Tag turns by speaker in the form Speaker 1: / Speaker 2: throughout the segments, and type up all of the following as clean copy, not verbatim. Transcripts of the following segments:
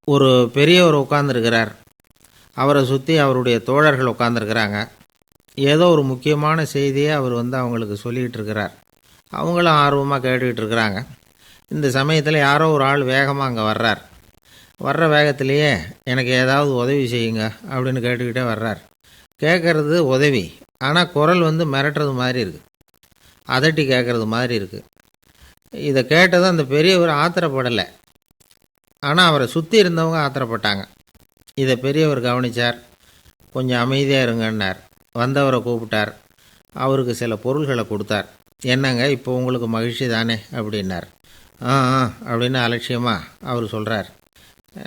Speaker 1: ஒரு பெரியவர் உட்கார்ந்துருக்கிறார். அவரை சுற்றி அவருடைய தோழர்கள் உட்காந்துருக்கிறாங்க. ஏதோ ஒரு முக்கியமான செய்தியை அவர் அவங்களுக்கு சொல்லிகிட்டு இருக்கிறார். அவங்களும் ஆர்வமாக கேட்டுக்கிட்டு இருக்கிறாங்க. இந்த சமயத்தில் யாரோ ஒரு ஆள் வேகமாக அங்கே வர்றார். வர்ற வேகத்திலேயே எனக்கு ஏதாவது உதவி செய்யுங்க அப்படின்னு கேட்டுக்கிட்டே வர்றார். கேட்குறது உதவி, ஆனால் குரல் மிரட்டுறது மாதிரி இருக்குது, அதட்டி கேட்குறது மாதிரி இருக்குது. இதை கேட்டதும் அந்த பெரியவர் ஆத்திரப்படலை, ஆனால் அவரை சுற்றி இருந்தவங்க ஆத்திரப்பட்டாங்க. இதை பெரியவர் கவனித்தார். கொஞ்சம் அமைதியாக இருங்கன்னார். வந்தவரை கூப்பிட்டார். அவருக்கு சில பொருள்களை கொடுத்தார். என்னங்க இப்போ உங்களுக்கு மகிழ்ச்சி தானே அப்படின்னார். ஆ அப்படின்னு அலட்சியமாக அவர் சொல்கிறார்.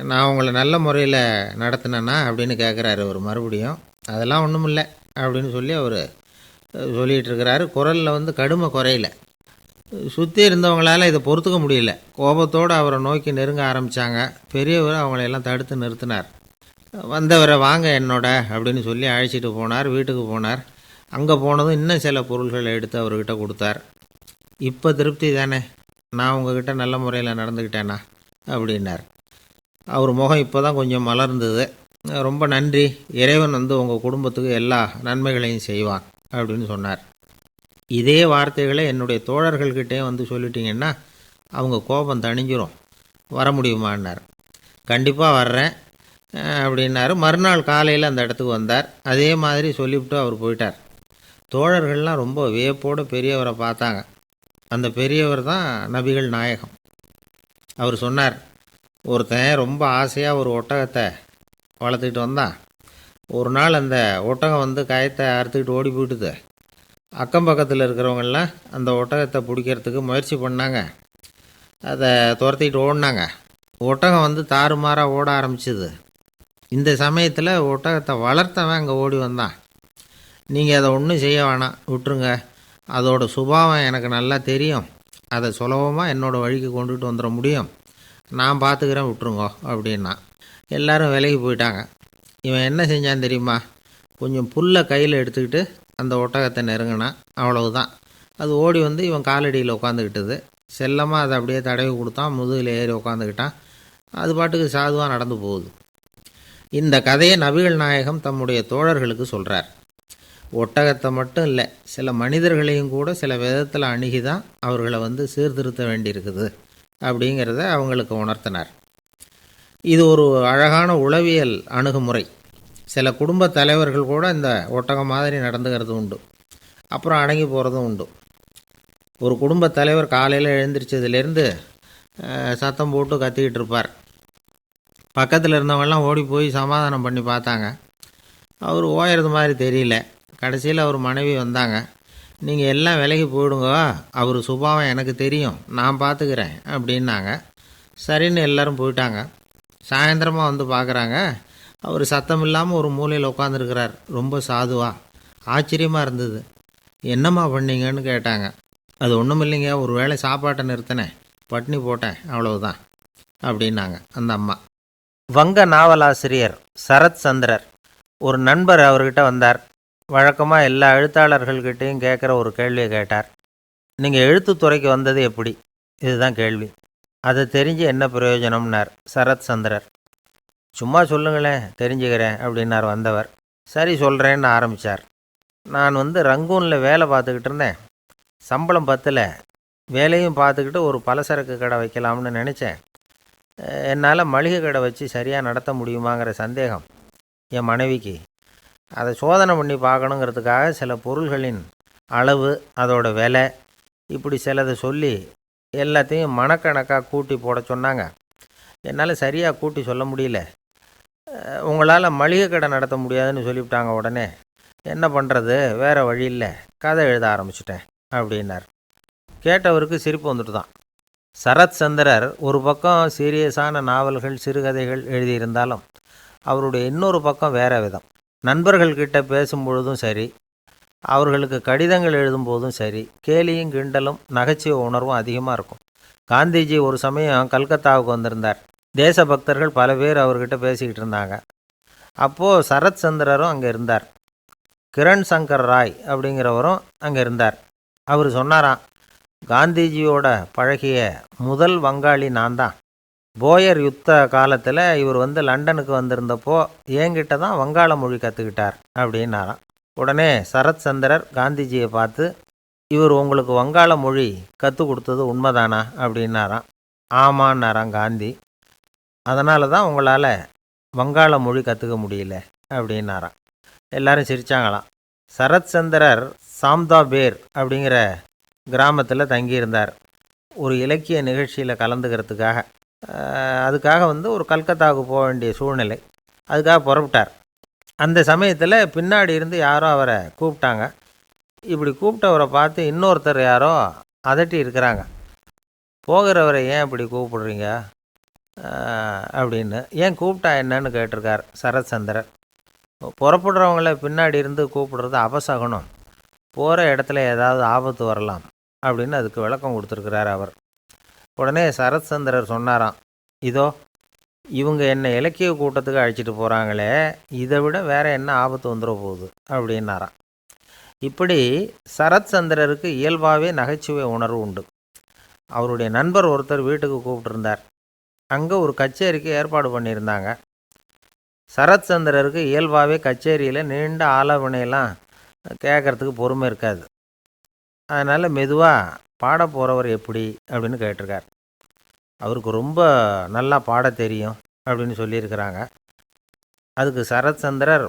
Speaker 1: நான் உங்களை நல்ல முறையில் நடத்தினேன்னா அப்படின்னு கேட்குறாரு அவர் மறுபடியும். அதெல்லாம் ஒன்றும் இல்லை அப்படின்னு சொல்லி அவர் சொல்லிகிட்டு இருக்கிறாரு. குரலில் கடுமை குறையில. சுற்றி இருந்தவங்களால் இதை பொறுத்துக்க முடியல. கோபத்தோடு அவரை நோக்கி நெருங்க ஆரம்பித்தாங்க. பெரியவர் அவங்களையெல்லாம் தடுத்து நிறுத்தினார். வந்தவரை வாங்க என்னோட அப்படின்னு சொல்லி அழைச்சிட்டு போனார். வீட்டுக்கு போனார். அங்கே போனதும் இன்னும் சில பொருள்களை எடுத்து அவர்கிட்ட கொடுத்தார். இப்போ திருப்தி தானே, நான் உங்ககிட்ட நல்ல முறையில் நடந்துக்கிட்டேனா அப்படின்னார். அவர் முகம் இப்போ தான் கொஞ்சம் மலர்ந்தது. ரொம்ப நன்றி, இறைவன் உங்கள் குடும்பத்துக்கு எல்லா நன்மைகளையும் செய்வான் அப்படின்னு சொன்னார். இதே வார்த்தைகளை என்னுடைய தோழர்கள்கிட்டே சொல்லிட்டீங்கன்னா அவங்க கோபம் தணிஞ்சிரும். வர முடியுமான்னார். கண்டிப்பாக வர்றேன் அப்படின்னாரு. மறுநாள் காலையில் அந்த இடத்துக்கு வந்தார். அதே மாதிரி சொல்லிவிட்டு அவர் போயிட்டார். தோழர்கள்லாம் ரொம்ப வியப்போடு பெரியவரை பார்த்தாங்க. அந்த பெரியவர் தான் நபிகள் நாயகம். அவர் சொன்னார், ஒருத்தன் ரொம்ப ஆசையாக ஒரு ஒட்டகத்தை வளர்த்துக்கிட்டு வந்தான். ஒரு நாள் அந்த ஒட்டகம் கயத்தை அறுத்துக்கிட்டு ஓடி போயிட்டுது. அக்கம் பக்கத்தில் இருக்கிறவங்கெல்லாம் அந்த ஒட்டகத்தை பிடிக்கிறதுக்கு முயற்சி பண்ணாங்க. அதை துரத்திக்கிட்டு ஓடினாங்க. ஒட்டகம் தாறுமாறாக ஓட ஆரம்பிச்சிது. இந்த சமயத்தில் ஒட்டகத்தை வளர்த்தவன் அங்கே ஓடி வந்தான். நீங்கள் அதை ஒன்றும் செய்ய வேணாம், விட்டுருங்க. அதோட சுபாவம் எனக்கு நல்லா தெரியும். அதை சுலபமாக என்னோடய வழிக்கு கொண்டுகிட்டு வந்துட முடியும். நான் பார்த்துக்கிறேன், விட்டுருங்கோ அப்படின்னா. எல்லோரும் விலகி போயிட்டாங்க. இவன் என்ன செஞ்சான் தெரியுமா? கொஞ்சம் புல்லை கையில் எடுத்துக்கிட்டு அந்த ஒட்டகத்தை நெருங்கினான். அவ்வளவுதான். அது ஓடி இவன் காலடியில் உட்காந்துக்கிட்டது. செல்லமாக அதை அப்படியே தடவி கொடுத்தான். முதுகில் ஏறி உட்காந்துக்கிட்டான். அது பாட்டுக்கு சாதுவாக நடந்து போகுது. இந்த கதையை நபிகள் நாயகம் தம்முடைய தோழர்களுக்கு சொல்கிறார். ஒட்டகத்தை மட்டும் இல்லை, சில மனிதர்களையும் கூட சில விதத்தில் அணுகி தான் அவர்களை சீர்திருத்த வேண்டியிருக்குது அப்படிங்கிறத அவங்களுக்கு உணர்த்தினார். இது ஒரு அழகான உளவியல் அணுகுமுறை. சில குடும்ப தலைவர்கள் கூட இந்த ஒட்டகம் மாதிரி நடந்துக்கிறது உண்டு. அப்புறம் அடங்கி போகிறதும் உண்டு. ஒரு குடும்ப தலைவர் காலையில் எழுந்திரிச்சதுலேருந்து சத்தம் போட்டு கத்திக்கிட்டு இருப்பார். பக்கத்தில் இருந்தவங்கெல்லாம் ஓடி போய் சமாதானம் பண்ணி பார்த்தாங்க. அவர் ஓயறது மாதிரி தெரியல. கடைசியில் அவர் மனைவி வந்தாங்க. நீங்கள் எல்லாம் விலகி போயிடுங்க, அவர் சுபாவம் எனக்கு தெரியும், நான் பார்த்துக்கிறேன் அப்படின்னாங்க. சரின்னு எல்லோரும் போயிட்டாங்க. சாயந்தரமாக பார்க்குறாங்க. அவர் சத்தம் இல்லாமல் ஒரு மூலையில் உட்காந்துருக்கிறார். ரொம்ப சாதுவா. ஆச்சரியமாக இருந்தது. என்னம்மா பண்ணீங்கன்னு கேட்டாங்க. அது ஒன்றும் இல்லைங்க, ஒரு வேளை சாப்பாட்டை நிறுத்தினேன், பட்னி போட்டேன், அவ்வளவுதான் அப்படின்னாங்க அந்த அம்மா. வங்க நாவலாசிரியர் சரத் சந்திரர் ஒரு நண்பர் அவர்கிட்ட வந்தார். வழக்கமாக எல்லா எழுத்தாளர்கள்கிட்டையும் கேட்குற ஒரு கேள்வியை கேட்டார். நீங்கள் எழுத்துத்துறைக்கு வந்தது எப்படி? இதுதான் கேள்வி. அதை தெரிஞ்சு என்ன பிரயோஜனம்னார் சரத் சந்திரர். சும்மா சொல்லுங்களேன், தெரிஞ்சுக்கிறேன் அப்படின்னார் வந்தவர். சரி சொல்கிறேன்னு ஆரம்பித்தார். நான் ரங்கூனில் வேலை பார்த்துக்கிட்டு இருந்தேன். சம்பளம் பத்தல. வேலையும் பார்த்துக்கிட்டு ஒரு பலசரக்கு கடை வைக்கலாம்னு நினச்சேன். என்னால் மளிகை கடை வச்சு சரியாக நடத்த முடியுமாங்கிற சந்தேகம் என் மனைவிக்கு. அதை சோதனை பண்ணி பார்க்கணுங்கிறதுக்காக சில பொருள்களின் அளவு, அதோட விலை, இப்படி சிலதை சொல்லி எல்லாத்தையும் மனக்கணக்காக கூட்டி போட சொன்னாங்க. என்னால் சரியாக கூட்டி சொல்ல முடியல. உங்களால் மளிகை கடை நடத்த முடியாதுன்னு சொல்லிவிட்டாங்க. உடனே என்ன பண்ணுறது, வேறு வழி இல்லை, கதை எழுத ஆரம்பிச்சிட்டேன் அப்படின்னார். கேட்டவருக்கு சிரிப்பு வந்துட்டு தான். சரத் சந்திரர் ஒரு பக்கம் சீரியஸான நாவல்கள், சிறுகதைகள் எழுதியிருந்தாலும் அவருடைய இன்னொரு பக்கம் வேறு விதம். நண்பர்கள்கிட்ட பேசும்பொழுதும் சரி, அவர்களுக்கு கடிதங்கள் எழுதும்போதும் சரி, கேலியும் கிண்டலும் நகைச்சுவை உணர்வும் அதிகமாக இருக்கும். காந்திஜி ஒரு சமயம் கல்கத்தாவுக்கு வந்திருந்தார். தேசபக்தர்கள் பல பேர் அவர்கிட்ட பேசிக்கிட்டு இருந்தாங்க. அப்போது சரத் சந்திரரும் அங்கே இருந்தார். கிரண் சங்கர் ராய் அப்படிங்கிறவரும் அங்கே இருந்தார். அவர் சொன்னாராம், காந்திஜியோட பழகிய முதல் வங்காளி நான் தான். போயர் யுத்த காலத்தில் இவர் லண்டனுக்கு வந்திருந்தப்போ என்கிட்ட தான் வங்காள மொழி கற்றுக்கிட்டார் அப்படின்னாராம். உடனே சரத் சந்திரர் காந்திஜியை பார்த்து, இவர் உங்களுக்கு வங்காள மொழி கற்றுக் கொடுத்தது உண்மைதானா அப்படின்னாராம். ஆமான்னாராம் காந்தி. அதனால தான் உங்களால் வங்காள மொழி கற்றுக்க முடியல அப்படின்னாராம். எல்லாரும் சிரித்தாங்களாம். சரத் சந்திரர் சாம்தாபேர் அப்படிங்கிற கிராமத்தில் தங்கியிருந்தார். ஒரு இலக்கிய நிகழ்ச்சியில் கலந்துக்கிறதுக்காக. அதுக்காக ஒரு கல்கத்தாவுக்கு போக வேண்டிய சூழ்நிலை. அதுக்காக புறப்பட்டார். அந்த சமயத்தில் பின்னாடி இருந்து யாரோ அவரை கூப்பிட்டாங்க. இப்படி கூப்பிட்டவரை பார்த்து இன்னொருத்தர் யாரோ அதட்டி இருக்கிறாங்க. போகிறவரை ஏன் இப்படி கூப்பிடுறீங்க அப்படின்னு. ஏன் கூப்பிட்டா என்னன்னு கேட்டிருக்கார் சரத்சந்திரர். புறப்படுறவங்கள பின்னாடி இருந்து கூப்பிடுறது அபசகுனம், போகிற இடத்துல ஏதாவது ஆபத்து வரலாம் அப்படின்னு அதுக்கு விளக்கம் கொடுத்துருக்கிறார் அவர். உடனே சரத்சந்திரர் சொன்னாராம், இதோ இவங்க என்னை இலக்கிய கூட்டத்துக்கு அழைச்சிட்டு போகிறாங்களே, இதை விட வேற என்ன ஆபத்து வந்துட போகுது அப்படின்னாராம். இப்படி சரத்சந்திரருக்கு இயல்பாகவே நகைச்சுவை உணர்வு உண்டு. அவருடைய நண்பர் ஒருத்தர் வீட்டுக்கு கூப்பிட்டுருந்தார். அங்கே ஒரு கச்சேரிக்கு ஏற்பாடு பண்ணியிருந்தாங்க. சரத்சந்திரருக்கு இயல்பாகவே கச்சேரியில் நீண்ட ஆலோசனையெல்லாம் கேட்குறதுக்கு பொறுமை இருக்காது. அதனால் மெதுவாக பாட போகிறவர் எப்படி அப்படின்னு கேட்டிருக்கார். அவருக்கு ரொம்ப நல்லா பாட தெரியும் அப்படின்னு சொல்லியிருக்கிறாங்க. அதுக்கு சரத்சந்திரர்,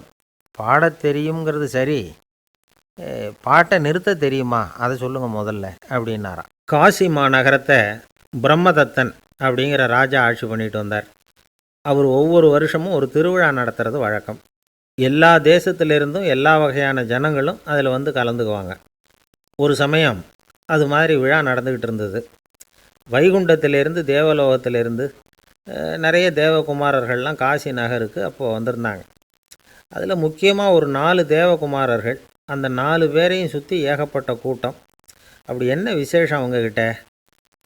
Speaker 1: பாட தெரியுங்கிறது சரி, பாட்டை நிறுத்த தெரியுமா அதை சொல்லுங்கள் முதல்ல அப்படின்னாராம். காசி மாநகரத்தை பிரம்மதத்தன் அப்படிங்கிற ராஜா ஆட்சி பண்ணிட்டு வந்தார். அவர் ஒவ்வொரு வருஷமும் ஒரு திருவிழா நடத்துறது வழக்கம். எல்லா தேசத்திலிருந்தும் எல்லா வகையான ஜனங்களும் அதில் கலந்துக்குவாங்க. ஒரு சமயம் அது மாதிரி விழா நடந்துக்கிட்டு இருந்தது. வைகுண்டத்திலேருந்து தேவலோகத்திலேருந்து நிறைய தேவகுமாரர்கள்லாம் காசி நகருக்கு அப்போது வந்திருந்தாங்க. அதில் முக்கியமாக ஒரு 4 தேவகுமாரர்கள். அந்த 4 பேரையும் சுற்றி ஏகப்பட்ட கூட்டம். அப்படி என்ன விசேஷம் அவங்கக்கிட்ட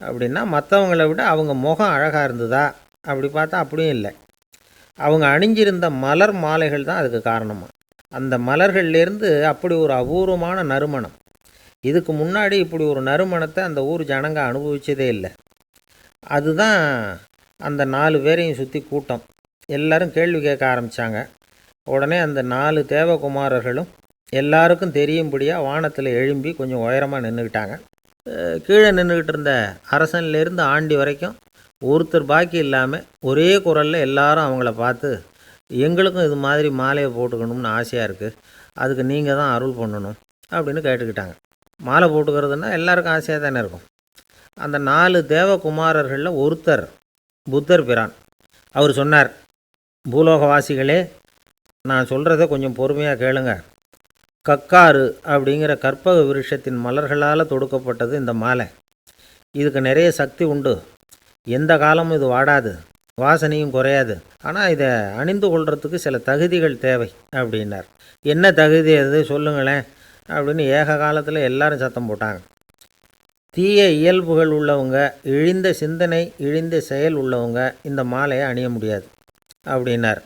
Speaker 1: அப்படின்னா, மற்றவங்களை விட அவங்க முகம் அழகாக இருந்ததா அப்படி பார்த்தா அப்படியும் இல்லை. அவங்க அணிஞ்சிருந்த மலர் மாலைகள் தான் அதுக்கு காரணமாக. அந்த மலர்கள்லேருந்து அப்படி ஒரு அபூர்வமான நறுமணம். இதுக்கு முன்னாடி இப்படி ஒரு நறுமணத்தை அந்த ஊர் ஜனங்க அனுபவிச்சதே இல்லை. அதுதான் அந்த 4 பேரையும் சுற்றி கூட்டம். எல்லாரும் கேள்வி கேட்க ஆரம்பித்தாங்க. உடனே அந்த 4 தேவகுமாரர்களும் எல்லாருக்கும் தெரியும்படியாக வானத்தில் எழும்பி கொஞ்சம் உயரமாக நின்றுக்கிட்டாங்க. கீழே நின்றுக்கிட்டு இருந்த அரசன்லேருந்து ஆண்டி வரைக்கும் ஒருத்தர் பாக்கி இல்லாமல் ஒரே குரலில் எல்லாரும் அவங்கள பார்த்து, எங்களுக்கும் இது மாதிரி மாலையை போட்டுக்கணும்னு ஆசையாக இருக்குது, அதுக்கு நீங்கள் தான் அருள் பண்ணணும் அப்படின்னு கேட்டுக்கிட்டாங்க. மாலை போட்டுக்கிறதுனா எல்லாருக்கும் ஆசையாக தானே இருக்கும். அந்த 4 தேவகுமாரர்களில் ஒருத்தர் புத்தர் பிரான். அவர் சொன்னார், பூலோகவாசிகளே, நான் சொல்கிறத கொஞ்சம் பொறுமையாக கேளுங்க. கக்காரு அப்படிங்கிற கற்பக விருஷத்தின் மலர்களால் தொடுக்கப்பட்டது இந்த மாலை. இதுக்கு நிறைய சக்தி உண்டு. எந்த காலமும் இது வாடாது, வாசனையும் குறையாது. ஆனால் இதை அணிந்து கொள்கிறதுக்கு சில தகுதிகள் தேவை அப்படின்னார். என்ன தகுதி அது சொல்லுங்களேன் அப்படின்னு ஏக காலத்தில் எல்லாரும் சத்தம் போட்டாங்க. தீய இயல்புகள் உள்ளவங்க, இழிந்த சிந்தனை, இழிந்த செயல் உள்ளவங்க இந்த மாலையை அணிய முடியாது அப்படின்னார்.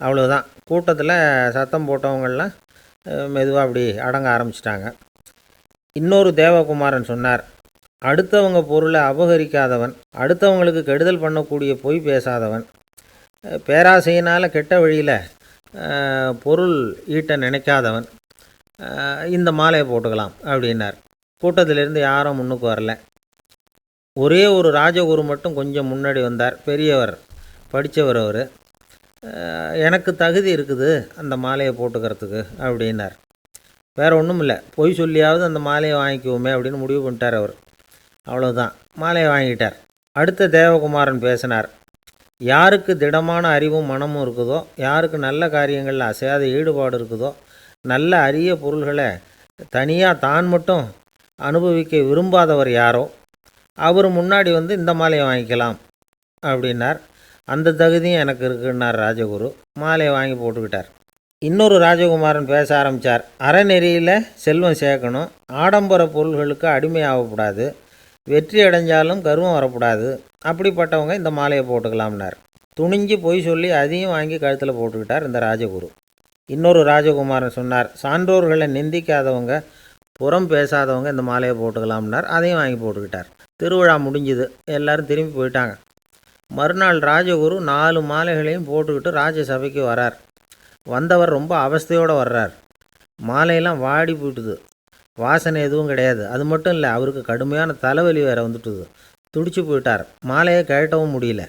Speaker 1: அவ்வளோதான். கூட்டத்தில் சத்தம் போட்டவங்கள்லாம் மெதுவாக அப்படி அடங்க ஆரம்பிச்சிட்டாங்க. இன்னொரு தேவகுமாரன் சொன்னார், அடுத்தவங்க பொருளை அபகரிக்காதவன், அடுத்தவங்களுக்கு கெடுதல் பண்ணக்கூடிய பொய் பேசாதவன், பேராசையினால் கெட்ட வழியில் பொருள் ஈட்ட நினைக்காதவன் இந்த மாலையை போட்டுக்கலாம் அப்படின்னார். கூட்டத்திலிருந்து யாரும் முன்னுக்கு வரல. ஒரே ஒரு ராஜகுரு மட்டும் கொஞ்சம் முன்னாடி வந்தார். பெரியவர், படித்தவர். அவர், எனக்கு தகுதி இருக்குது அந்த மாலையை போட்டுக்கிறதுக்கு அப்படின்னார். வேறு ஒன்றும் இல்லை, பொய் சொல்லியாவது அந்த மாலையை வாங்கிக்குவோமே அப்படின்னு முடிவு பண்ணிட்டார் அவர். அவ்வளோதான், மாலையை வாங்கிட்டார். அடுத்த தேவகுமாரன் பேசினார். யாருக்கு திடமான அறிவும் மனமும் இருக்குதோ, யாருக்கு நல்ல காரியங்களில் அசையாத ஈடுபாடு இருக்குதோ, நல்ல அரிய பொருள்களை தனியாக தான் மட்டும் அனுபவிக்க விரும்பாதவர் யாரோ அவர் முன்னாடி இந்த மாலையை வாங்கிக்கலாம் அப்படின்னார். அந்த தகுதியும் எனக்கு இருக்குன்னார் ராஜகுரு. மாலையை வாங்கி போட்டுக்கிட்டார். இன்னொரு ராஜகுமாரன் பேச ஆரம்பித்தார். அறநெறியில் செல்வம் சேர்க்கணும், ஆடம்பர பொருள்களுக்கு அடிமையாகக்கூடாது, வெற்றி அடைஞ்சாலும் கர்வம் வரக்கூடாது, அப்படிப்பட்டவங்க இந்த மாலையை போட்டுக்கலாம்னார். துணிஞ்சு பொய் சொல்லி அதையும் வாங்கி கழுத்தில் போட்டுக்கிட்டார் இந்த ராஜகுரு. இன்னொரு ராஜகுமாரன் சொன்னார், சான்றோர்களை நிந்திக்காதவங்க, புறம் பேசாதவங்க இந்த மாலையை போட்டுக்கலாம்னார். அதையும் வாங்கி போட்டுக்கிட்டார். திருவிழா முடிஞ்சுது. எல்லோரும் திரும்பி போயிட்டாங்க. மறுநாள் ராஜகுரு 4 மாலைகளையும் போட்டுக்கிட்டு ராஜசபைக்கு வரார். வந்தவர் ரொம்ப அவஸ்தையோடு வர்றார். மாலையெல்லாம் வாடி போயிட்டுது, வாசனை எதுவும் கிடையாது. அது மட்டும் இல்லை, அவருக்கு கடுமையான தலைவலி வேறு வந்துட்டுது. துடிச்சு போயிட்டார். மாலையை கழட்டவும் முடியல.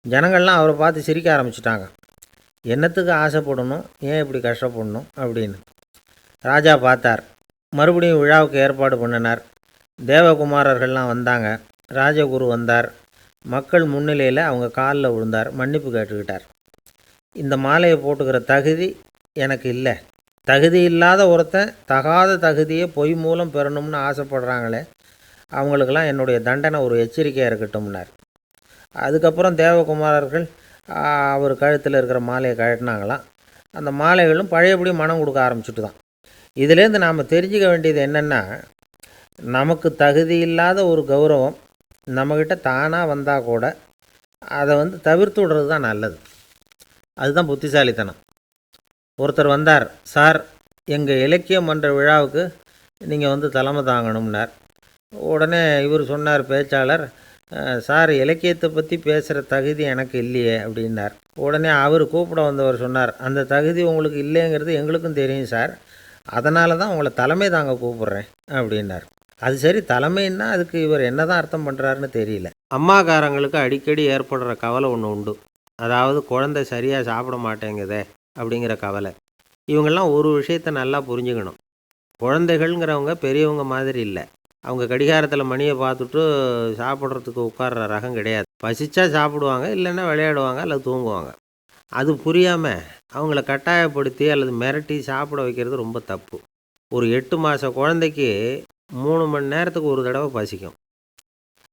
Speaker 1: ஜனங்கள்லாம் அவரை பார்த்து சிரிக்க ஆரம்பிச்சிட்டாங்க. என்னத்துக்கு ஆசைப்படணும், ஏன் இப்படி கஷ்டப்படணும் அப்படின்னு. ராஜா பார்த்தார். மறுபடியும் விழாவுக்கு ஏற்பாடு பண்ணினார். தேவகுமாரர்கள்லாம் வந்தாங்க. ராஜகுரு வந்தார். மக்கள் முன்னிலையில் அவங்க காலில் விழுந்தார். மன்னிப்பு கேட்டுக்கிட்டார். இந்த மாலையை போட்டுக்கிற தகுதி எனக்கு இல்லை. தகுதி இல்லாத ஒருத்தன் தகாத தகுதியை பொய் மூலம் பெறணும்னு ஆசைப்படுறாங்களே, அவங்களுக்கெல்லாம் என்னுடைய தண்டனை ஒரு எச்சரிக்கையாக இருக்கட்டும்னார். அதுக்கப்புறம் தேவகுமாரர்கள் அவர் கழுத்தில் இருக்கிற மாலையை கழட்டினாங்களாம். அந்த மாலைகளும் பழையபடி மனம் கொடுக்க ஆரம்பிச்சுட்டு தான். இதுலேருந்து நாம் தெரிஞ்சுக்க வேண்டியது என்னென்னா, நமக்கு தகுதி இல்லாத ஒரு கௌரவம் நம்மக்கிட்ட தானாக வந்தால் கூட அதை தவிர்த்து விடுறது தான் நல்லது. அதுதான் புத்திசாலித்தனம். ஒருத்தர் வந்தார். சார், எங்கள் இலக்கிய மன்ற விழாவுக்கு நீங்கள் தலைமை தாங்கணும்னார். உடனே இவர் சொன்னார், பேச்சாளர், சார், இலக்கியத்தை பற்றி பேசுகிற தகுதி எனக்கு இல்லையே அப்படின்னார். உடனே அவர் கூப்பிட வந்தவர் சொன்னார், அந்த தகுதி உங்களுக்கு இல்லைங்கிறது எங்களுக்கும் தெரியும் சார், அதனால தான் உங்களை தலைமை தாங்க கூப்பிட்றேன் அப்படின்னார். அது சரி, தலைமைன்னா அதுக்கு இவர் என்ன தான் அர்த்தம் பண்ணுறாருன்னு தெரியல. அம்மாக்காரங்களுக்கு அடிக்கடி ஏற்படுற கவலை ஒன்று உண்டு. அதாவது குழந்தை சரியாக சாப்பிட மாட்டேங்குதே அப்படிங்கிற கவலை. இவங்கெல்லாம் ஒரு விஷயத்தை நல்லா புரிஞ்சுக்கணும். குழந்தைகள்ங்கிறவங்க பெரியவங்க மாதிரி இல்லை. அவங்க கடிகாரத்தில் மணியை பார்த்துட்டு சாப்பிட்றதுக்கு உட்கார்ற ரகம் கிடையாது. பசிச்சா சாப்பிடுவாங்க, இல்லைன்னா விளையாடுவாங்க அல்லது தூங்குவாங்க. அது புரியாமல் அவங்கள கட்டாயப்படுத்தி அல்லது மிரட்டி சாப்பிட வைக்கிறது ரொம்ப தப்பு. ஒரு 8 மாத குழந்தைக்கு 3 மணி நேரத்துக்கு ஒரு தடவை பசிக்கும்.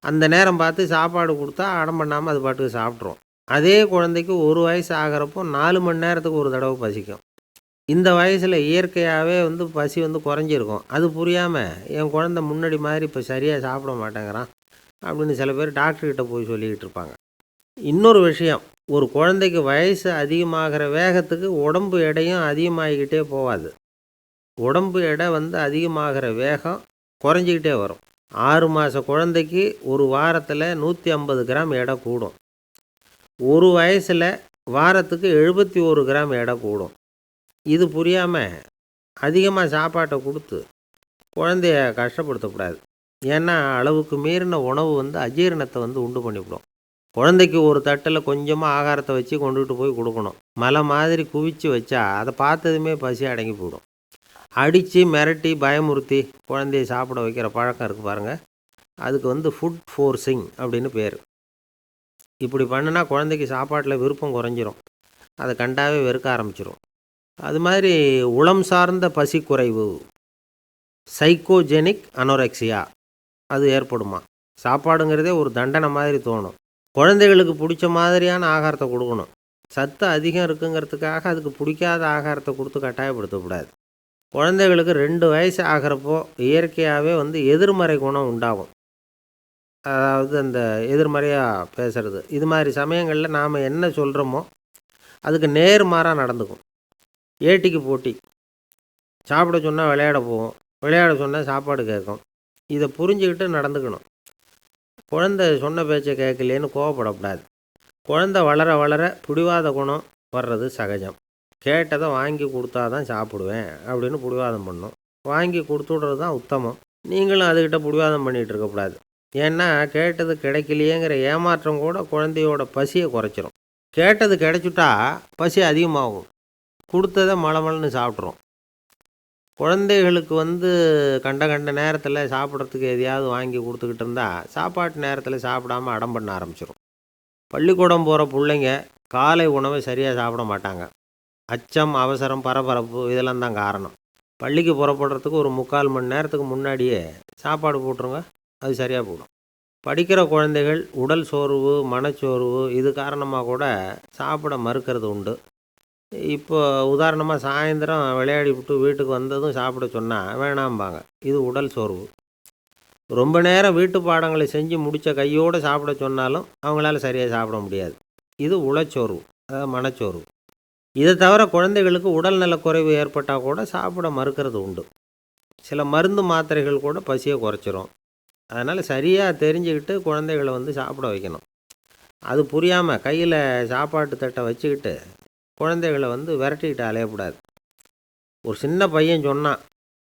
Speaker 1: அந்த நேரம் பார்த்து சாப்பாடு கொடுத்தா அடம் பண்ணாமல் அது பாட்டுக்கு சாப்பிட்ரும். அதே குழந்தைக்கு 1 வயசு ஆகிறப்போ 4 மணி நேரத்துக்கு ஒரு தடவை பசிக்கும். இந்த வயசில் இயற்கையாகவே பசி குறைஞ்சிருக்கும். அது புரியாமல் என் குழந்தை முன்னாடி மாதிரி இப்போ சரியாக சாப்பிட மாட்டேங்கிறான் அப்படின்னு சில பேர் டாக்டர்கிட்ட போய் சொல்லிக்கிட்டு இருப்பாங்க. இன்னொரு விஷயம், ஒரு குழந்தைக்கு வயசு அதிகமாகிற வேகத்துக்கு உடம்பு எடையும் அதிகமாகிக்கிட்டே போகாது. உடம்பு எடை அதிகமாகிற வேகம் குறைஞ்சிக்கிட்டே வரும். 6 மாத குழந்தைக்கு ஒரு வாரத்தில் 150 கிராம் எடை கூடும். ஒரு வயசில் வாரத்துக்கு 71 கிராம் எடை கூடும். இது புரியாமல் அதிகமாக சாப்பாட்டை கொடுத்து குழந்தைய கஷ்டப்படுத்தக்கூடாது. ஏன்னா அளவுக்கு மீறின உணவு அஜீரணத்தை உண்டு பண்ணிவிடும். குழந்தைக்கு ஒரு தட்டில் கொஞ்சமாக ஆகாரத்தை வச்சு கொண்டுகிட்டு போய் கொடுக்கணும். மலை மாதிரி குவிச்சு வச்சா அதை பார்த்ததுமே பசி அடங்கி போயிடும். அடித்து மிரட்டி பயமுறுத்தி குழந்தைய சாப்பிட வைக்கிற பழக்கம் இருக்குது பாருங்கள், அதுக்கு ஃபுட் ஃபோர்ஸிங் அப்படின்னு பேர். இப்படி பண்ணுனா குழந்தைக்கு சாப்பாட்டில் விருப்பம் குறைஞ்சிரும். அதை கண்டாவே வெறுக்க ஆரம்பிச்சிடும். அது மாதிரி உளம் சார்ந்த பசி குறைவு, சைக்கோஜெனிக் அனோரெக்சியா, அது ஏற்படுமா. சாப்பாடுங்கிறதே ஒரு தண்டனை மாதிரி தோணும். குழந்தைகளுக்கு பிடிச்ச மாதிரியான ஆகாரத்தை கொடுக்கணும். சத்து அதிகம் இருக்குங்கிறதுக்காக அதுக்கு பிடிக்காத ஆகாரத்தை கொடுத்து கட்டாயப்படுத்தக்கூடாது. குழந்தைகளுக்கு 2 வயசு ஆகிறப்போ இயற்கையாகவே எதிர்மறை குணம் உண்டாகும். அதாவது அந்த எதிர்மறையாக பேசுகிறது. இது மாதிரி சமயங்களில் நாம் என்ன சொல்கிறோமோ அதுக்கு நேர்மாறாக நடந்துக்கும். ஏட்டிக்கு போட்டி. சாப்பிட சொன்னால் விளையாட போவோம், விளையாட சொன்னால் சாப்பாடு கேட்கும். இதை புரிஞ்சுக்கிட்டு நடந்துக்கணும். குழந்தை சொன்ன பேச்சை கேட்கலேன்னு கோவப்படக்கூடாது. குழந்தை வளர வளர பிடிவாத குணம் வர்றது சகஜம். கேட்டதை வாங்கி கொடுத்தா தான் சாப்பிடுவேன் அப்படின்னு பிடிவாதம் பண்ணும். வாங்கி கொடுத்து விட்றது தான் உத்தமம். நீங்களும் அதுக்கிட்ட பிடிவாதம் பண்ணிகிட்டு இருக்கக்கூடாது. ஏன்னா கேட்டது கிடைக்கலையேங்கிற ஏமாற்றம் கூட குழந்தையோட பசியை குறைச்சிரும். கேட்டது கிடைச்சிட்டா பசி அதிகமாகும். கொடுத்ததை மலமலன்னு சாப்பிட்றோம். குழந்தைகளுக்கு கண்ட கண்ட நேரத்தில் சாப்பிட்றதுக்கு எதையாவது வாங்கி கொடுத்துக்கிட்டு இருந்தால் சாப்பாட்டு நேரத்தில் சாப்பிடாமல் அடம் பண்ண ஆரம்பிச்சிடும். பள்ளிக்கூடம் போகிற பிள்ளைங்க காலை உணவை சரியாக சாப்பிட மாட்டாங்க. அச்சம், அவசரம், பரபரப்பு இதெல்லாம் தான் காரணம். பள்ளிக்கு புறப்படுறதுக்கு ஒரு 3/4 மணி நேரத்துக்கு முன்னாடியே சாப்பாடு போட்டுருங்க, அது சரியாக போடும். படிக்கிற குழந்தைகள் உடல் சோர்வு, மனச்சோர்வு இது காரணமாக கூட சாப்பிட மறுக்கிறது உண்டு. இப்போ உதாரணமாக சாயந்தரம் விளையாடி விட்டு வீட்டுக்கு வந்ததும் சாப்பிட சொன்னால் வேணாம்பாங்க. இது உடல் சோர்வு. ரொம்ப நேரம் வீட்டு பாடங்களை செஞ்சு முடித்த கையோடு சாப்பிட சொன்னாலும் அவங்களால சரியாக சாப்பிட முடியாது. இது உளச்சோர்வு, அதாவது மனச்சோர்வு. இதை தவிர குழந்தைகளுக்கு உடல்நல குறைவு ஏற்பட்டால் கூட சாப்பிட மறுக்கிறது உண்டு. சில மருந்து மாத்திரைகள் கூட பசியை குறைச்சிரும். அதனால் சரியாக தெரிஞ்சுக்கிட்டு குழந்தைகளை சாப்பிட வைக்கணும். அது புரியாமல் கையில் சாப்பாட்டு தட்டை வச்சுக்கிட்டு குழந்தைகளை விரட்டிக்கிட்டு அலையக்கூடாது. ஒரு சின்ன பையன் சொன்னான்,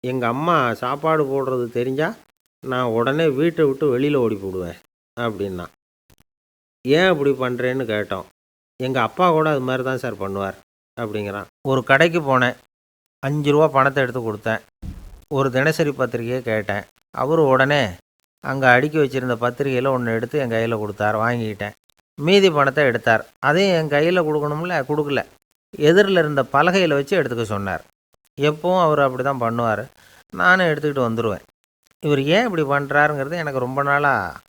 Speaker 1: எங்கள் அம்மா சாப்பாடு போடுறது தெரிஞ்சால் நான் உடனே வீட்டை விட்டு வெளியில் ஓடி போடுவேன் அப்படின்னா. ஏன் அப்படி பண்ணுறேன்னு கேட்டோம். எங்கள் அப்பா கூட அது மாதிரி தான் சார் பண்ணுவார் அப்படிங்கிறான். ஒரு கடைக்கு போனேன், 5 ரூபா பணத்தை எடுத்து கொடுத்தேன். ஒரு தினசரி பத்திரிக்கையை கேட்டேன். அவர் உடனே அங்கே அடுக்கி வச்சுருந்த பத்திரிக்கையில் ஒன்று எடுத்து என் கையில் கொடுத்தார். வாங்கிக்கிட்டேன். மீதி பணத்தை எடுத்தார். அதையும் என் கையில் கொடுக்கணும்ல, கொடுக்கல. எதிரில் இருந்த பலகையில் வச்சு எடுத்துக்க சொன்னார். எப்பவும் அவர் அப்படி தான் பண்ணுவார். நானும் எடுத்துக்கிட்டு வந்துடுவேன். இவர் ஏன் இப்படி பண்ணுறாருங்கிறது எனக்கு ரொம்ப நாளாக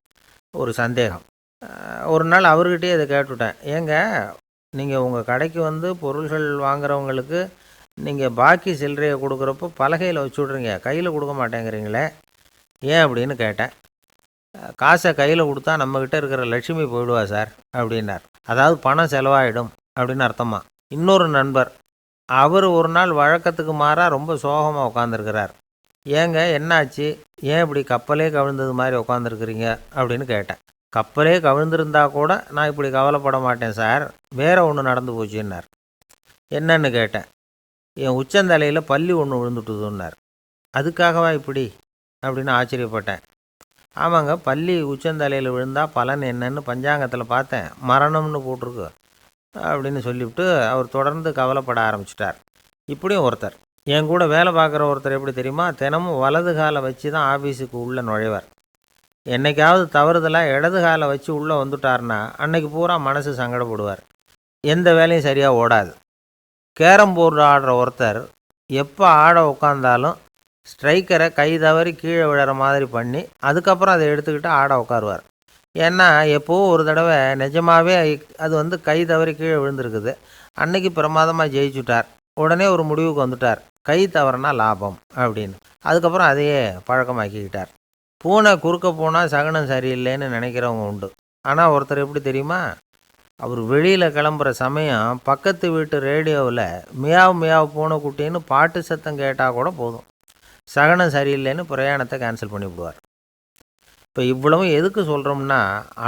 Speaker 1: ஒரு சந்தேகம். ஒரு நாள் அவர்கிட்டயே இதை கேட்டுவிட்டேன். ஏங்க, நீங்கள் உங்கள் கடைக்கு பொருள்கள் வாங்குறவங்களுக்கு நீங்கள் பாக்கி சில்லறையை கொடுக்குறப்போ பலகையில் வச்சு விட்றீங்க, கையில் கொடுக்க மாட்டேங்கிறீங்களே, ஏன் அப்படின்னு கேட்டேன். காசை கையில் கொடுத்தா நம்மக்கிட்ட இருக்கிற லட்சுமி போயிடுவா சார் அப்படின்னார். அதாவது பணம் செலவாயிடும் அப்படின்னு அர்த்தமா. இன்னொரு நண்பர், அவர் ஒரு நாள் வழக்கத்துக்கு மாறாக ரொம்ப சோகமாக உட்காந்துருக்கிறார். ஏங்க என்னாச்சு, ஏன் இப்படி கப்பலே கவிழ்ந்தது மாதிரி உட்காந்துருக்குறீங்க அப்படின்னு கேட்டேன். கப்பலே கவிழ்ந்திருந்தா கூட நான் இப்படி கவலைப்பட மாட்டேன் சார், வேற ஒன்று நடந்து போச்சுன்னார். என்னன்னு கேட்டேன். என் உச்சந்தலையில் பல்லி ஒன்று விழுந்துட்டுதுன்னார். அதுக்காகவா இப்படி அப்படின்னு ஆச்சரியப்பட்டேன். ஆமாங்க, பல்லி உச்சந்தலையில் விழுந்தால் பலன் என்னன்னு பஞ்சாங்கத்தில் பார்த்தேன், மரணம்னு போட்டிருக்கு அப்படின்னு சொல்லிவிட்டு அவர் தொடர்ந்து கவலைப்பட ஆரம்பிச்சிட்டார். இப்படியும் ஒருத்தர், என் கூட வேலை பார்க்குற ஒருத்தர் எப்படி தெரியுமா, தினமும் வலது காலை வச்சு தான் ஆஃபீஸுக்கு உள்ளே நுழைவார். என்னைக்காவது தவறுதலாக இடது காலை வச்சு உள்ளே வந்துட்டார்னா அன்னைக்கு பூரா மனசு சங்கடப்படுவார். எந்த வேலையும் சரியாக ஓடாது. கேரம் போர்டு ஆடுற ஒருத்தர் எப்போ ஆட உட்காந்தாலும் ஸ்ட்ரைக்கரை கை தவறி கீழே விழுற மாதிரி பண்ணி அதுக்கப்புறம் அதை எடுத்துக்கிட்டு ஆட உட்காருவார். ஏன்னா எப்போவோ ஒரு தடவை நிஜமாகவே அது கை தவறி கீழே விழுந்திருக்குது. அன்னைக்கு பிரமாதமாக ஜெயிச்சுட்டார். உடனே ஒரு முடிவுக்கு வந்துட்டார், கை தவறுனா லாபம் அப்படின்னு. அதுக்கப்புறம் அதையே பழக்கமாக்கிக்கிட்டார். பூனை குறுக்க போனால் சகுனம் சரியில்லைன்னு நினைக்கிறவங்க உண்டு. ஆனால் ஒருத்தர் எப்படி தெரியுமா, அவர் வெளியில் கிளம்புற சமயம் பக்கத்து வீட்டு ரேடியோவில் மியாவ் மியாவ் பூனை குட்டின்னு பாட்டு சத்தம் கேட்டால் கூட போதும், சகனம் சரியில்லைன்னு பிரயாணத்தை கேன்சல் பண்ணிவிடுவார். இப்போ இவ்வளவும் எதுக்கு சொல்கிறோம்னா,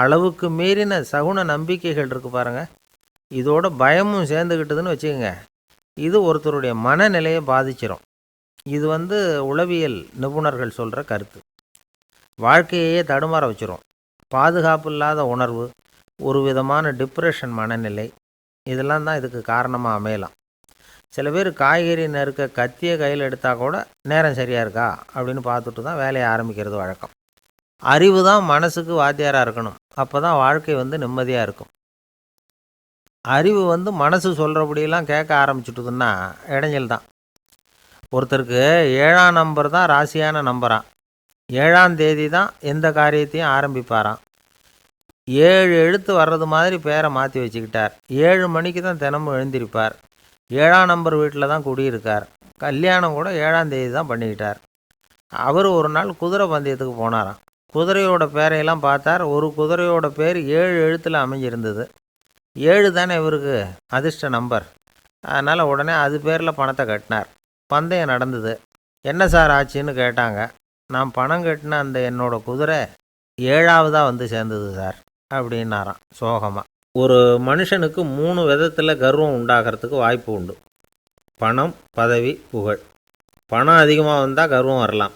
Speaker 1: அளவுக்கு மீறின சகுன நம்பிக்கைகள் இருக்குது பாருங்கள், இதோட பயமும் சேர்ந்துக்கிட்டதுன்னு வச்சுக்கோங்க, இது ஒருத்தருடைய மனநிலையை பாதிச்சிடும். இது உளவியல் நிபுணர்கள் சொல்கிற கருத்து. வாழ்க்கையே தடுமாற வச்சிரும். பாதுகாப்பு இல்லாத உணர்வு, ஒரு விதமான டிப்ரெஷன் மனநிலை, இதெல்லாம் தான் இதுக்கு காரணமாக அமையலாம். சில பேர் காய்கறி நறுக்க கத்தியை கையில் எடுத்தால் கூட நேரம் சரியாக இருக்கா அப்படின்னு பார்த்துட்டு தான் வேலையை ஆரம்பிக்கிறது வழக்கம். அறிவு தான் மனசுக்கு வாத்தியாராக இருக்கணும். அப்போ தான் வாழ்க்கை நிம்மதியாக இருக்கும். அறிவு மனசு சொல்கிறபடியெல்லாம் கேட்க ஆரம்பிச்சுட்டுதுன்னா இடைஞ்சல் தான். ஒருத்தருக்கு 7ஆம் நம்பர் தான் ராசியான நம்பரான். 7ஆம் தேதி தான் எந்த காரியத்தையும் ஆரம்பிப்பாராம். 7 எழுத்து வர்றது மாதிரி பேரை மாற்றி வச்சுக்கிட்டார். 7 மணிக்கு தான் தினமும் எழுந்திருப்பார். 7ஆம் நம்பர் வீட்டில் தான் குடியிருக்கார். கல்யாணம் கூட 7ஆம் தேதி தான் பண்ணிக்கிட்டார். அவர் ஒரு நாள் குதிரை பந்தயத்துக்கு போனாராம். குதிரையோட பேரையெல்லாம் பார்த்தார். ஒரு குதிரையோட பேர் 7 எழுத்தில் அமைஞ்சிருந்தது. 7 தானே இவருக்கு அதிர்ஷ்ட நம்பர். அதனால் உடனே அது பேரில் பணத்தை கட்டினார். பந்தயம் நடந்தது. என்ன சார் ஆச்சுன்னு கேட்டாங்க. நான் பணம் கட்டின அந்த என்னோட குதிரை 7ஆவதாக சேர்ந்தது சார் அப்படின்னாராம் சோகமாக. ஒரு மனுஷனுக்கு 3 விதத்தில் கர்வம் உண்டாகிறதுக்கு வாய்ப்பு உண்டு. பணம், பதவி, புகழ். பணம் அதிகமாக வந்தால் கர்வம் வரலாம்.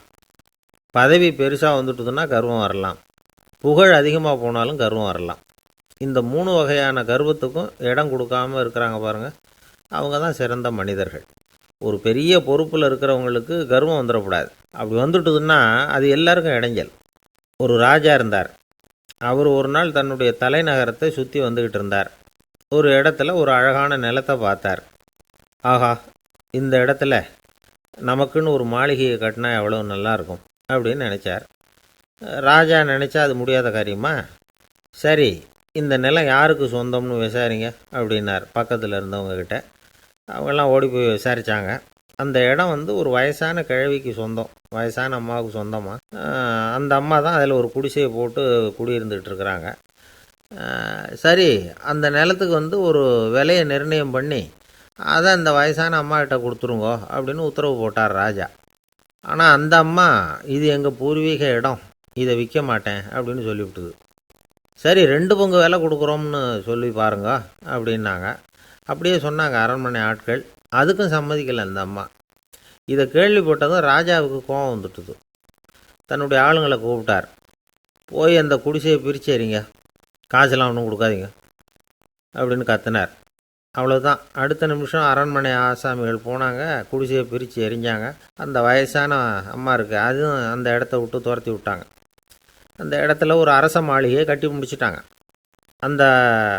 Speaker 1: பதவி பெருசாக வந்துட்டுதுன்னா கர்வம் வரலாம். புகழ் அதிகமாக போனாலும் கர்வம் வரலாம். இந்த 3 வகையான கர்வத்துக்கும் இடம் கொடுக்காமல் இருக்கிறாங்க பாருங்கள், அவங்க தான் சிறந்த மனிதர்கள். ஒரு பெரிய பொறுப்பில் இருக்கிறவங்களுக்கு கர்வம் வந்துடக்கூடாது. அப்படி வந்துட்டுதுன்னா அது எல்லாருக்கும் இடைஞ்சல். ஒரு ராஜா இருந்தார். அவர் ஒரு நாள் தன்னுடைய தலைநகரத்தை சுற்றி வந்துக்கிட்டு இருந்தார். ஒரு இடத்துல ஒரு அழகான நிலத்தை பார்த்தார். ஆஹா, இந்த இடத்துல நமக்குன்னு ஒரு மாளிகையை கட்டினா எவ்வளோ நல்லாயிருக்கும் அப்படின்னு நினச்சார். ராஜா நினச்சா அது முடியாத காரியமா? சரி, இந்த நிலம் யாருக்கு சொந்தம்னு விசாரிங்க அப்படின்னார் பக்கத்தில் இருந்தவங்கக்கிட்ட. அவங்கெல்லாம் ஓடி போய் விசாரித்தாங்க. அந்த இடம் ஒரு வயசான கிழவிக்கு சொந்தம், வயசான அம்மாவுக்கு சொந்தமாக. அந்த அம்மா தான் அதில் ஒரு குடிசையை போட்டு குடியிருந்துகிட்டு இருக்கிறாங்க. சரி, அந்த நிலத்துக்கு ஒரு விலையை நிர்ணயம் பண்ணி அதை அந்த வயசான அம்மாக்கிட்ட கொடுத்துருங்கோ அப்படின்னு உத்தரவு போட்டார் ராஜா. ஆனால் அந்த அம்மா, இது எங்கள் பூர்வீக இடம், இதை விற்க மாட்டேன் அப்படின்னு சொல்லிவிட்டுது. சரி 2 பங்கு விலை கொடுக்குறோம்னு சொல்லி பாருங்க அப்படின்னாங்க. அப்படியே சொன்னாங்க அரண்மனை ஆட்கள். அதுக்கும் சம்மதிக்கலை அந்த அம்மா. இதை கேள்விப்பட்டதும் ராஜாவுக்கு கோபம் வந்துட்டுது. தன்னுடைய ஆளுங்களை கூப்பிட்டார். போய் அந்த குடிசையை பிரித்து எறிங்க, காசெல்லாம் ஒன்றும் கொடுக்காதீங்க அப்படின்னு கத்தினார். அவ்வளோதான். அடுத்த நிமிஷம் அரண்மனை ஆசாமிகள் போனாங்க, குடிசையை பிரித்து எரிஞ்சாங்க. அந்த வயசான அம்மா இருக்கு, அதுவும் அந்த இடத்த விட்டு துரத்தி விட்டாங்க. அந்த இடத்துல ஒரு அரச மாளிகையை கட்டி முடிச்சிட்டாங்க. அந்த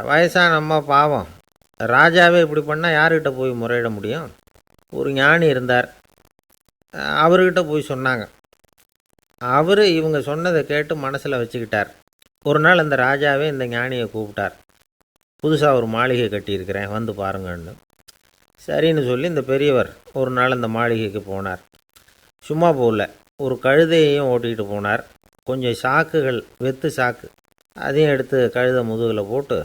Speaker 1: வயசான அம்மா பாவம், ராஜாவே இப்படி பண்ணால் யார்கிட்ட போய் முறையிட முடியும்? ஒரு ஞானி இருந்தார், அவர்கிட்ட போய் சொன்னாங்க. அவர் இவங்க சொன்னதை கேட்டு மனசில் வச்சுக்கிட்டார். ஒரு நாள் அந்த ராஜாவே இந்த ஞானியை கூப்பிட்டார். புதுசாக ஒரு மாளிகை கட்டியிருக்கிறேன், வந்து பாருங்கன்னு. சரின்னு சொல்லி இந்த பெரியவர் ஒரு நாள் அந்த மாளிகைக்கு போனார். சும்மா போகல, ஒரு கழுதையையும் ஓட்டிகிட்டு போனார். கொஞ்சம் சாக்குகள், வெத்து சாக்கு, அதையும் எடுத்து கழுதை முதுகில் போட்டு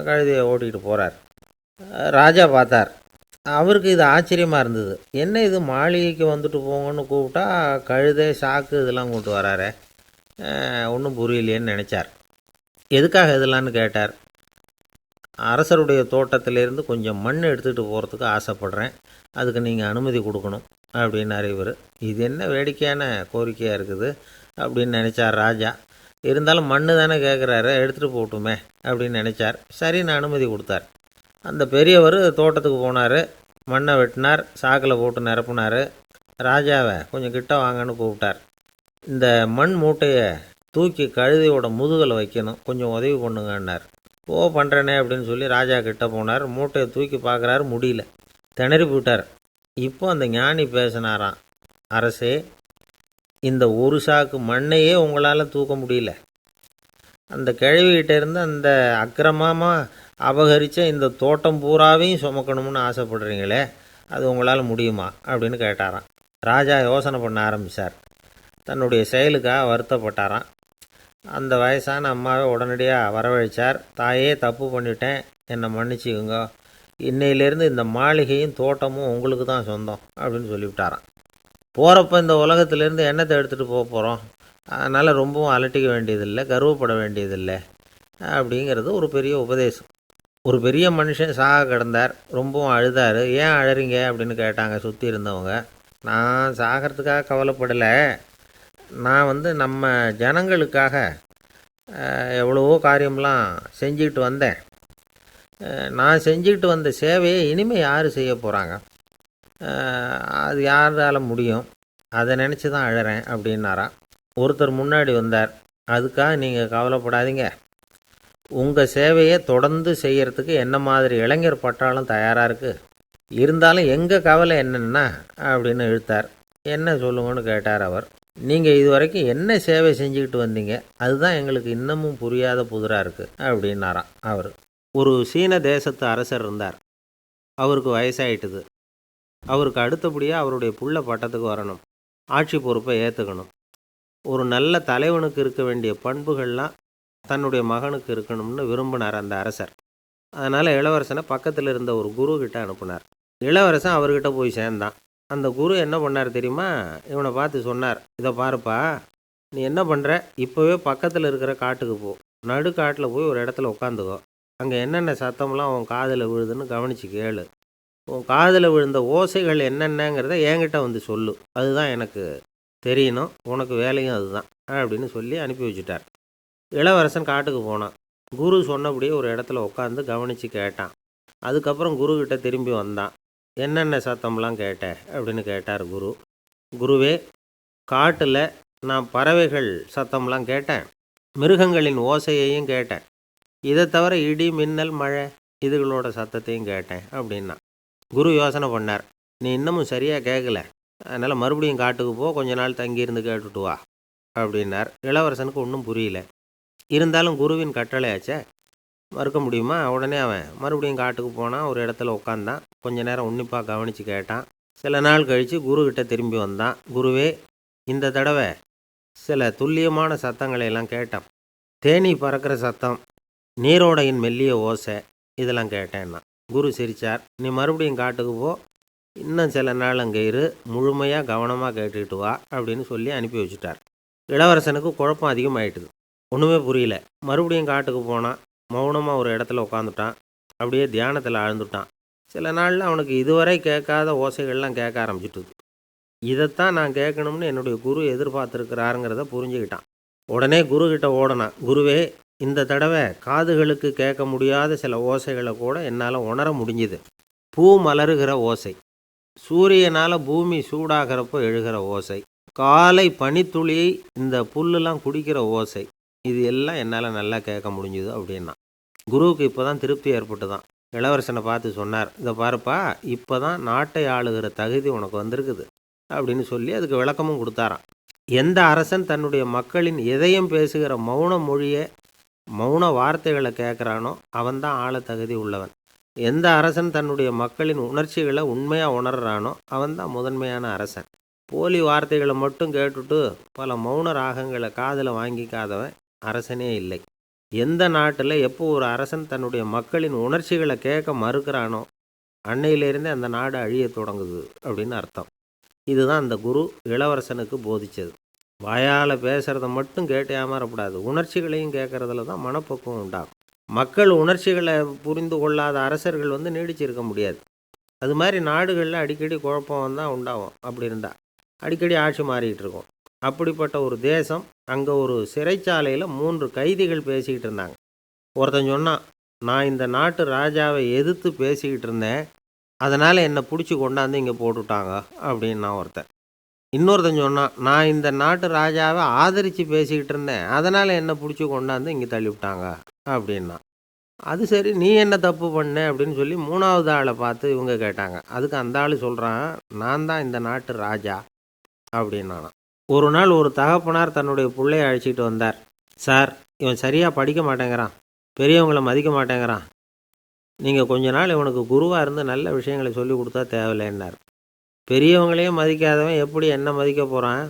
Speaker 1: கழுதையை ஓட்டிகிட்டு போகிறார். ராஜா பார்த்தார். அவருக்கு இது ஆச்சரியமாக இருந்தது. என்ன இது, மாளிகைக்கு வந்துட்டு போங்கன்னு கூப்பிட்டா கழுதை சாக்கு இதெல்லாம் கொண்டு வராரே, ஒன்றும் புரியலையேன்னு நினச்சார். எதுக்காக இதெல்லாம்னு கேட்டார். அரசருடைய தோட்டத்திலேருந்து கொஞ்சம் மண் எடுத்துகிட்டு போகிறதுக்கு ஆசைப்பட்றேன், அதுக்கு நீங்கள் அனுமதி கொடுக்கணும் அப்படின்னார் இவர். இது என்ன வேடிக்கையான கோரிக்கையாக இருக்குது அப்படின்னு நினச்சார் ராஜா. இருந்தாலும் மண்ணு தானே கேட்குறாரு, எடுத்துகிட்டு போகட்டுமே அப்படின்னு நினச்சார். சரின்னு அனுமதி கொடுத்தார். அந்த பெரியவர் தோட்டத்துக்கு போனார், மண்ணை வெட்டினார், சாக்கில் போட்டு நிரப்புனார். ராஜாவை கொஞ்சம் கிட்ட வாங்கன்னு கூப்பிட்டார். இந்த மண் மூட்டையை தூக்கி கழுதையோட முதுகில் வைக்கணும், கொஞ்சம் உதவி பண்ணுங்கன்னார். பண்ணுறேனே அப்படின்னு சொல்லி ராஜா கிட்ட போனார். மூட்டையை தூக்கி பார்க்குறாரு, முடியல, திணறி போட்டார். இப்போ அந்த ஞானி பேசினாராம். அரசே, இந்த ஒரு சாக்கு மண்ணையே உங்களால் தூக்க முடியல, அந்த கிழவிகிட்ட இருந்து அந்த அக்கிரமமாக அபகரித்த இந்த தோட்டம் பூராவையும் சுமக்கணும்னு ஆசைப்படுறீங்களே, அது உங்களால் முடியுமா அப்படின்னு கேட்டாராம். ராஜா யோசனை பண்ண ஆரம்பித்தார். தன்னுடைய செயலுக்காக வருத்தப்பட்டாராம். அந்த வயசான அம்மாவை உடனடியாக வரவழைச்சார். தாயே, தப்பு பண்ணிட்டேன், என்னை மன்னிச்சுக்குங்க, இன்னையிலேருந்து இந்த மாளிகையும் தோட்டமும் உங்களுக்கு தான் சொந்தம் அப்படின்னு சொல்லிவிட்டாராம். போகிறப்ப இந்த உலகத்திலேருந்து எண்ணத்தை எடுத்துகிட்டு போக போகிறோம், அதனால் ரொம்பவும் அலட்டிக்க வேண்டியதில்லை, கர்வப்பட வேண்டியதில்லை அப்படிங்கிறது ஒரு பெரிய உபதேசம். ஒரு பெரிய மனுஷன் சாக கிடந்தார், ரொம்பவும் அழுதார். ஏன் அழறீங்க அப்படின்னு கேட்டாங்க சுற்றி இருந்தவங்க. நான் சாகிறதுக்காக கவலைப்படலை, நான் நம்ம ஜனங்களுக்காக எவ்வளவோ காரியம்லாம் செஞ்சுக்கிட்டு வந்தேன். நான் செஞ்சுக்கிட்டு வந்த சேவையை இனிமேல் யார் செய்ய போகிறாங்க, அது யாரால் முடியும், அதை நினச்சி தான் அழறேன் அப்படின்னாராம். ஒருத்தர் முன்னாடி வந்தார். அதுக்காக நீங்கள் கவலைப்படாதீங்க, உங்கள் சேவையை தொடர்ந்து செய்கிறதுக்கு என்ன மாதிரி இளைஞர் பட்டாலும் தயாராக இருக்குது, இருந்தாலும் எங்கள் கவலை என்னென்னா அப்படின்னு இழுத்தார். என்ன சொல்லுங்கன்னு கேட்டார் அவர். நீங்கள் இது வரைக்கும் என்ன சேவை செஞ்சுக்கிட்டு வந்தீங்க, அதுதான் எங்களுக்கு இன்னமும் புரியாத புதிராக இருக்குது அப்படின்னாராம் அவர். ஒரு சீன தேசத்து அரசர் இருந்தார். அவருக்கு வயசாயிட்டுது. அவருக்கு அடுத்தபடியாக அவருடைய புள்ள பட்டத்துக்கு வரணும், ஆட்சி பொறுப்பை ஏற்றுக்கணும். ஒரு நல்ல தலைவனுக்கு இருக்க வேண்டிய பண்புகள்லாம் தன்னுடைய மகனுக்கு இருக்கணும்னு விரும்பினார் அந்த அரசர். அதனால் இளவரசனை பக்கத்தில் இருந்த ஒரு குரு கிட்ட அனுப்புனார். இளவரசன் அவர்கிட்ட போய் சேர்ந்தான். அந்த குரு என்ன பண்ணார் தெரியுமா? இவனை பார்த்து சொன்னார், இதை பாருப்பா, நீ என்ன பண்ணுற, இப்போவே பக்கத்தில் இருக்கிற காட்டுக்கு போ, நடு காட்டில் போய் ஒரு இடத்துல உட்காந்துக்கோ, அங்கே என்னென்ன சத்தம்லாம் உன் காதில் விழுதுன்னு கவனித்து கேளு, உன் காதில் விழுந்த ஓசைகள் என்னென்னங்கிறத என்கிட்ட வந்து சொல்லு, அதுதான் எனக்கு தெரியணும், உனக்கு வேலையும் அதுதான் அப்படின்னு சொல்லி அனுப்பி வச்சுட்டார். இளவரசன் காட்டுக்கு போனான். குரு சொன்னபடியே ஒரு இடத்துல உட்காந்து கவனித்து கேட்டான். அதுக்கப்புறம் குருக்கிட்ட திரும்பி வந்தான். என்னென்ன சத்தம்லாம் கேட்ட அப்படின்னு கேட்டார் குரு. குருவே, காட்டில் நான் பறவைகள் சத்தம்லாம் கேட்டேன், மிருகங்களின் ஓசையையும் கேட்டேன், இதை தவிர இடி, மின்னல், மழை இதுகளோட சத்தத்தையும் கேட்டேன் அப்படின்னா. குரு யோசனை பண்ணார், நீ இன்னமும் சரியாக கேட்கல, அதனால் மறுபடியும் காட்டுக்கு போ, கொஞ்ச நாள் தங்கியிருந்து கேட்டுட்டு வா அப்படின்னார். இளவரசனுக்கு ஒன்றும் புரியல. இருந்தாலும் குருவின் கட்டளையாச்சே, மறுக்க முடியுமா? உடனே அவன் மறுபடியும் காட்டுக்கு போனான். ஒரு இடத்துல உட்காந்தான். கொஞ்ச நேரம் உன்னிப்பாக கவனித்து கேட்டான். சில நாள் கழித்து குருக்கிட்ட திரும்பி வந்தான். குருவே, இந்த தடவை சில துல்லியமான சத்தங்களை எல்லாம் கேட்டான். தேனீ பறக்கிற சத்தம், நீரோடையின் மெல்லிய ஓசை, இதெல்லாம் கேட்டேன்னா. குரு சிரித்தார். நீ மறுபடியும் காட்டுக்கு போ, இன்னும் சில நாள் அங்கே இரு, முழுமையாக கவனமாக கேட்டுக்கிட்டு வா அப்படின்னு சொல்லி அனுப்பி வச்சுட்டார். இளவரசனுக்கு குழப்பம் அதிகமாயிட்டுது. ஒன்றுமே புரியல. மறுபடியும் காட்டுக்கு போனான். மௌனமாக ஒரு இடத்துல உட்காந்துட்டான். அப்படியே தியானத்தில் ஆழ்ந்துட்டான். சில நாளில் அவனுக்கு இதுவரை கேட்காத ஓசைகள்லாம் கேட்க ஆரம்பிச்சிட்டுது. இதைத்தான் நான் கேட்கணும்னு என்னுடைய குரு எதிர்பார்த்துருக்கிறாருங்கிறத புரிஞ்சுக்கிட்டான். உடனே குரு கிட்ட ஓடனான். குருவே, இந்த தடவை காதுகளுக்கு கேட்க முடியாத சில ஓசைகளை கூட என்னால் உணர முடிஞ்சுது. பூ மலருகிற ஓசை, சூரியனால் பூமி சூடாகிறப்போ எழுகிற ஓசை, காலை பனித்துளியை இந்த புல்லுலாம் குடிக்கிற ஓசை, இது எல்லாம் என்னால் நல்லா கேட்க முடிஞ்சுது அப்படின்னா. குருவுக்கு இப்போ தான் திருப்தி ஏற்பட்டு தான் இளவரசனை பார்த்து சொன்னார், இதை பாருப்பா, இப்போ தான் நாட்டை ஆளுகிற தகுதி உனக்கு வந்திருக்குது அப்படின்னு சொல்லி அதுக்கு விளக்கமும் கொடுத்தாராம். எந்த அரசன் தன்னுடைய மக்களின் இதயம் பேசுகிற மௌன மொழியை, மௌன வார்த்தைகளை கேட்குறானோ அவன்தான் ஆள தகுதி உள்ளவன். எந்த அரசன் தன்னுடைய மக்களின் உணர்ச்சிகளை உண்மையாக உணர்றானோ அவன்தான் முதன்மையான அரசன். போலி வார்த்தைகளை மட்டும் கேட்டுட்டு பல மௌன ராகங்களை காதில் வாங்கிக்காதவன் அரசனே இல்லை. எந்த நாட்டில் எப்போ ஒரு அரசன் தன்னுடைய மக்களின் உணர்ச்சிகளை கேட்க மறுக்கிறானோ அன்னையிலேருந்தே அந்த நாடு அழிய தொடங்குது அப்படின்னு அர்த்தம். இதுதான் அந்த குரு இளவரசனுக்கு போதிச்சது. வாயால் பேசுகிறத மட்டும் கேட்டு ஏமாறக்கூடாது, உணர்ச்சிகளையும் கேட்குறதுல தான் மனப்பக்குவம் உண்டாகும். மக்கள் உணர்ச்சிகளை புரிந்து கொள்ளாத அரசர்கள் நீடிச்சிருக்க முடியாது. அது மாதிரி நாடுகளில் அடிக்கடி குழப்பம் தான் உண்டாகும். அப்படி இருந்தால் அடிக்கடி ஆட்சி மாறிக்கிட்டு இருக்கும். அப்படிப்பட்ட ஒரு தேசம், அங்கே ஒரு சிறைச்சாலையில் 3 கைதிகள் பேசிக்கிட்டு இருந்தாங்க. ஒருத்தன் சொன்னான், நான் இந்த நாட்டு ராஜாவை எதிர்த்து பேசிக்கிட்டு இருந்தேன், அதனால் என்னை பிடிச்சி கொண்டாந்து இங்கே போட்டுவிட்டாங்க அப்படின்னா ஒருத்தன். இன்னொருத்தன் சொன்னான், நான் இந்த நாட்டு ராஜாவை ஆதரித்து பேசிக்கிட்டு இருந்தேன், அதனால் என்னை பிடிச்சி கொண்டாந்து இங்கே தள்ளிவிட்டாங்க அப்படின்னா. அது சரி, நீ என்ன தப்பு பண்ண அப்படின்னு சொல்லி 3வது ஆளை பார்த்து இவங்க கேட்டாங்க. அதுக்கு அந்த ஆள் சொல்கிறான், நான் தான் இந்த நாட்டு ராஜா அப்படின்னானா. ஒரு நாள் ஒரு தகப்பனார் தன்னுடைய பிள்ளையை அழைச்சிட்டு வந்தார். சார், இவன் சரியாக படிக்க மாட்டேங்கிறான், பெரியவங்களை மதிக்க மாட்டேங்கிறான், நீங்கள் கொஞ்ச நாள் இவனுக்கு குருவாக இருந்து நல்ல விஷயங்களை சொல்லி கொடுத்தா தேவையில்லைன்னார். பெரியவங்களையும் மதிக்காதவன் எப்படி என்ன மதிக்க போகிறான்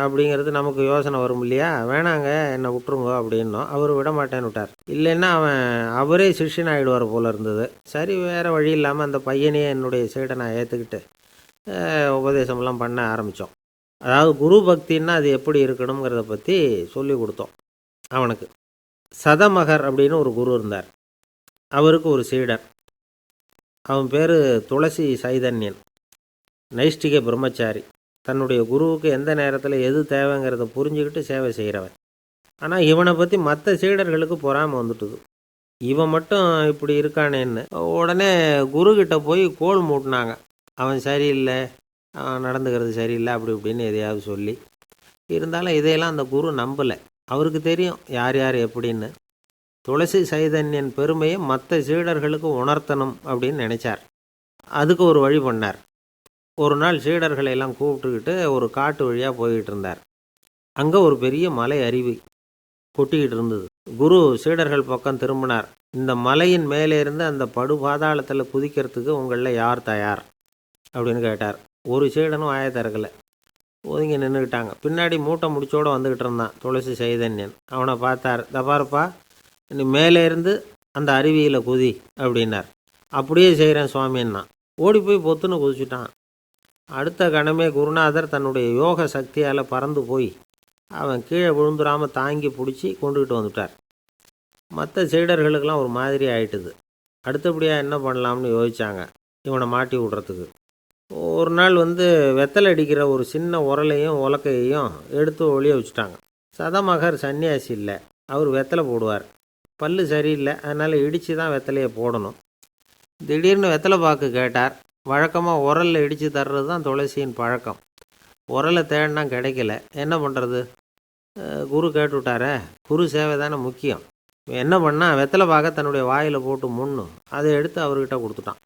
Speaker 1: அப்படிங்கிறது நமக்கு யோசனை வரும் இல்லையா? வேணாங்க, என்னை விட்டுருங்க அப்படின்னோம். அவர் விட மாட்டேன்னு விட்டார். இல்லைன்னா அவரே சிஷ்யன் ஆகிடுவார் போல இருந்தது. சரி, வேறு வழி இல்லாமல் அந்த பையனையே என்னுடைய சீடை நான் ஏற்றுக்கிட்டு உபதேசம்லாம் பண்ண ஆரம்பித்தோம். அதாவது குரு பக்தின்னா அது எப்படி இருக்கணுங்கிறத பற்றி சொல்லி கொடுத்தோம் அவனுக்கு. சதமகர் அப்படின்னு ஒரு குரு இருந்தார். அவருக்கு ஒரு சீடர். அவன் பேர் துளசி சைதன்யன், நைஷ்டிக பிரம்மச்சாரி. தன்னுடைய குருவுக்கு எந்த நேரத்தில் எது தேவைங்கிறத புரிஞ்சுக்கிட்டு சேவை செய்கிறவன். ஆனால் இவனை பற்றி மற்ற சீடர்களுக்கு பொறாமை வந்துட்டுது. இவன் மட்டும் இப்படி இருக்கானேன்னு உடனே குருக்கிட்ட போய் கோல் மூட்டினாங்க. அவன் சரியில்லை, அவன் நடந்துக்கிறது சரியில்லை, அப்படி இப்படின்னு எதையாவது சொல்லி. இருந்தாலும் இதையெல்லாம் அந்த குரு நம்பலை. அவருக்கு தெரியும் யார் யார் எப்படின்னு. துளசி சைதன்யன் பெருமையை மற்ற சீடர்களுக்கு உணர்த்தணும் அப்படின்னு நினச்சார். அதுக்கு ஒரு வழி பண்ணார். ஒரு நாள் சீடர்களை எல்லாம் கூப்பிட்டுக்கிட்டு ஒரு காட்டு வழியாக போய்கிட்டு இருந்தார். அங்கே ஒரு பெரிய மலை அருவி கொட்டிக்கிட்டு இருந்தது. குரு சீடர்கள் பக்கம் திரும்பினார். இந்த மலையின் மேலே இருந்து அந்த படுபாதாளத்தில் குதிக்கிறதுக்கு உங்களில் யார் தயார் அப்படின்னு கேட்டார். ஒரு சீடனும் வாயை திறக்கலை, ஒதுங்கி நின்றுக்கிட்டாங்க. பின்னாடி மூட்டை முடிச்சோடு வந்துக்கிட்டு இருந்தான் துளசி சைதன்யன். அவனை பார்த்தார். தப்பாருப்பா, நீ மேலே இருந்து அந்த அருவியில் குதி அப்படின்னார். அப்படியே செய்கிறேன் சுவாமின்னா ஓடி போய் பொத்துன்னு குதிச்சுட்டான். அடுத்த கணமே குருநாதர் தன்னுடைய யோக சக்தியால் பறந்து போய் அவன் கீழே விழுந்துடாமல் தாங்கி பிடிச்சி கொண்டுக்கிட்டு வந்துட்டார். மற்ற சீடர்களுக்கெல்லாம் ஒரு மாதிரி ஆயிட்டுது. அடுத்தபடியாக என்ன பண்ணலாம்னு யோசித்தாங்க இவனை மாட்டி விடுறதுக்கு. ஒரு நாள் வெத்தலை அடிக்கிற ஒரு சின்ன உரலையும் உலக்கையையும் எடுத்து ஒளிய வச்சுட்டாங்க. சதமகர் சன்னியாசி இல்லை, அவர் வெத்தலை போடுவார். பல்லு சரியில்லை, அதனால் இடித்து தான் வெத்தலையை போடணும். திடீர்னு வெத்தலை பாக்கு கேட்டார். வழக்கமாக உரலில் இடித்து தர்றது தான் துளசியின் பழக்கம். உரலை தேடினா கிடைக்கல, என்ன பண்ணுறது? குரு கேட்டுவிட்டாரே, குரு சேவை தானே முக்கியம். என்ன பண்ணால் வெத்தலை பாக்க தன்னுடைய வாயில் போட்டு முன்னும் அதை எடுத்து அவர்கிட்ட கொடுத்துட்டான்.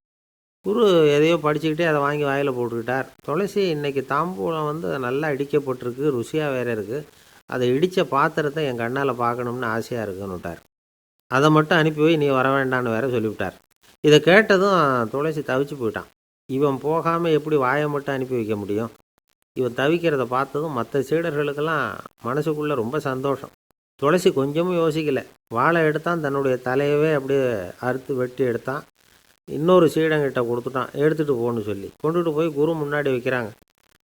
Speaker 1: குரு எதையோ படிச்சுக்கிட்டே அதை வாங்கி வாயில் போட்டுக்கிட்டார். துளசி, இன்றைக்கி தாம்பூலம் நல்லா இடிக்கப்பட்டிருக்கு, ருசியாக வேறு இருக்குது, அதை இடித்த பாத்திரத்தை என் கண்ணால் பார்க்கணும்னு ஆசையாக இருக்குன்னு விட்டார். அதை மட்டும் அனுப்பி போய் நீ வர வேண்டான்னு வேற சொல்லிவிட்டார். இதை கேட்டதும் துளசி தவிச்சு போயிட்டான். இவன் போகாமல் எப்படி வாயை மட்டும் அனுப்பி வைக்க முடியும்? இவன் தவிக்கிறத பார்த்ததும் மற்ற சீடர்களுக்கெல்லாம் மனசுக்குள்ளே ரொம்ப சந்தோஷம். துளசி கொஞ்சமும் யோசிக்கலை. வாழை எடுத்தான், தன்னுடைய தலையவே அப்படியே அறுத்து வெட்டி எடுத்தான். இன்னொரு சீடங்கிட்ட கொடுத்துட்டான், எடுத்துகிட்டு போன்னு சொல்லி. கொண்டுட்டு போய் குரு முன்னாடி வைக்கிறாங்க.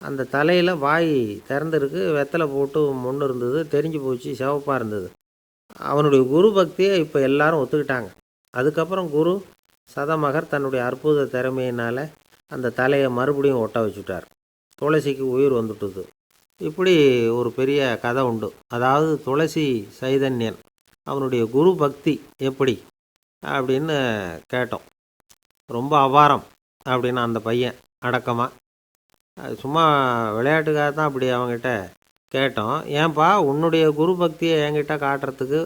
Speaker 1: அந்த தலையில் வாய் திறந்துருக்கு, வெத்தலை போட்டு மொன்று இருந்தது, தெரிஞ்சு போச்சு, சிவப்பாக இருந்தது. அவனுடைய குரு பக்தியை இப்போ எல்லாரும் ஒத்துக்கிட்டாங்க. அதுக்கப்புறம் குரு சதமகர் தன்னுடைய அற்புத திறமையினால் அந்த தலையை மறுபடியும் ஒட்ட வச்சுட்டார். துளசிக்கு உயிர் வந்துட்டுது. இப்படி ஒரு பெரிய கதை உண்டு. அதாவது துளசி சைதன்யன் அவனுடைய குரு பக்தி எப்படி அப்படின்னு கேட்டோம். ரொம்ப அபாரம் அப்படின்னு அந்த பையன் அடக்கமாக, சும்மா விளையாட்டுக்காக தான் அப்படி அவங்ககிட்ட கேட்டோம். ஏன்பா உன்னுடைய குரு பக்தியை என்கிட்ட காட்டுறதுக்கு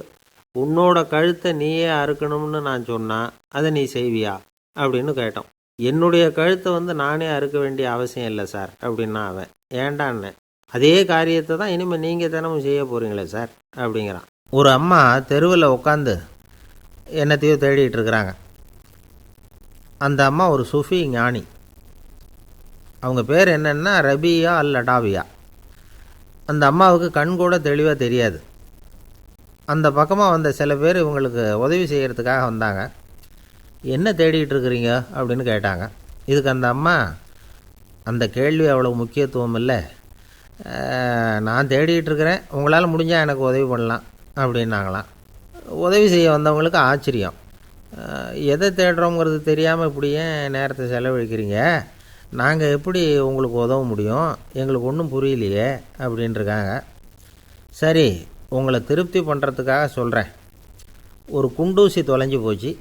Speaker 1: உன்னோட கழுத்தை நீயே அறுக்கணும்னு நான் சொன்னால் அதை நீ செய்வியா அப்படின்னு கேட்டோம். என்னுடைய கழுத்தை நானே அறுக்க வேண்டிய அவசியம் இல்லை சார் அப்படின்னா அவன். ஏண்டான்னு, அதே காரியத்தை தான் இனிமேல் நீங்கள் தினமும் செய்ய போகிறீங்களே சார் அப்படிங்கிறான். ஒரு அம்மா தெருவில் உட்காந்து என்னத்தையோ தேடிட்டு இருக்கிறாங்க. அந்த அம்மா ஒரு சூஃபி ஞானி. அவங்க பேர் என்னென்னா ரபியா அல் அடாவியா. அந்த அம்மாவுக்கு கண் கூட தெளிவாக தெரியாது. அந்த பக்கமாக வந்த சில பேர் இவங்களுக்கு உதவி செய்கிறதுக்காக வந்தாங்க. என்ன தேடிகிட்டு இருக்கிறீங்க அப்படின்னு கேட்டாங்க. இதுக்கு அந்த அம்மா, அந்த கேள்வி அவ்வளோ முக்கியத்துவம் இல்லை, நான் தேடிகிட்டு இருக்கிறேன், உங்களால் முடிஞ்சால் எனக்கு உதவி பண்ணலாம் அப்படின்னாங்களாம். உதவி செய்ய வந்தவங்களுக்கு ஆச்சரியம். எதை தேடுறோங்கிறது தெரியாமல் இப்படி ஏன் நேரத்தை செலவழிக்கிறீங்க, நாங்கள் எப்படி உங்களுக்கு உதவ முடியும், எங்களுக்கு ஒன்றும் புரியலையே அப்படின்ட்டுருக்காங்க. சரி, உங்களை திருப்தி பண்ணுறதுக்காக சொல்கிறேன், ஒரு குண்டூசி தொலைஞ்சி போச்சு,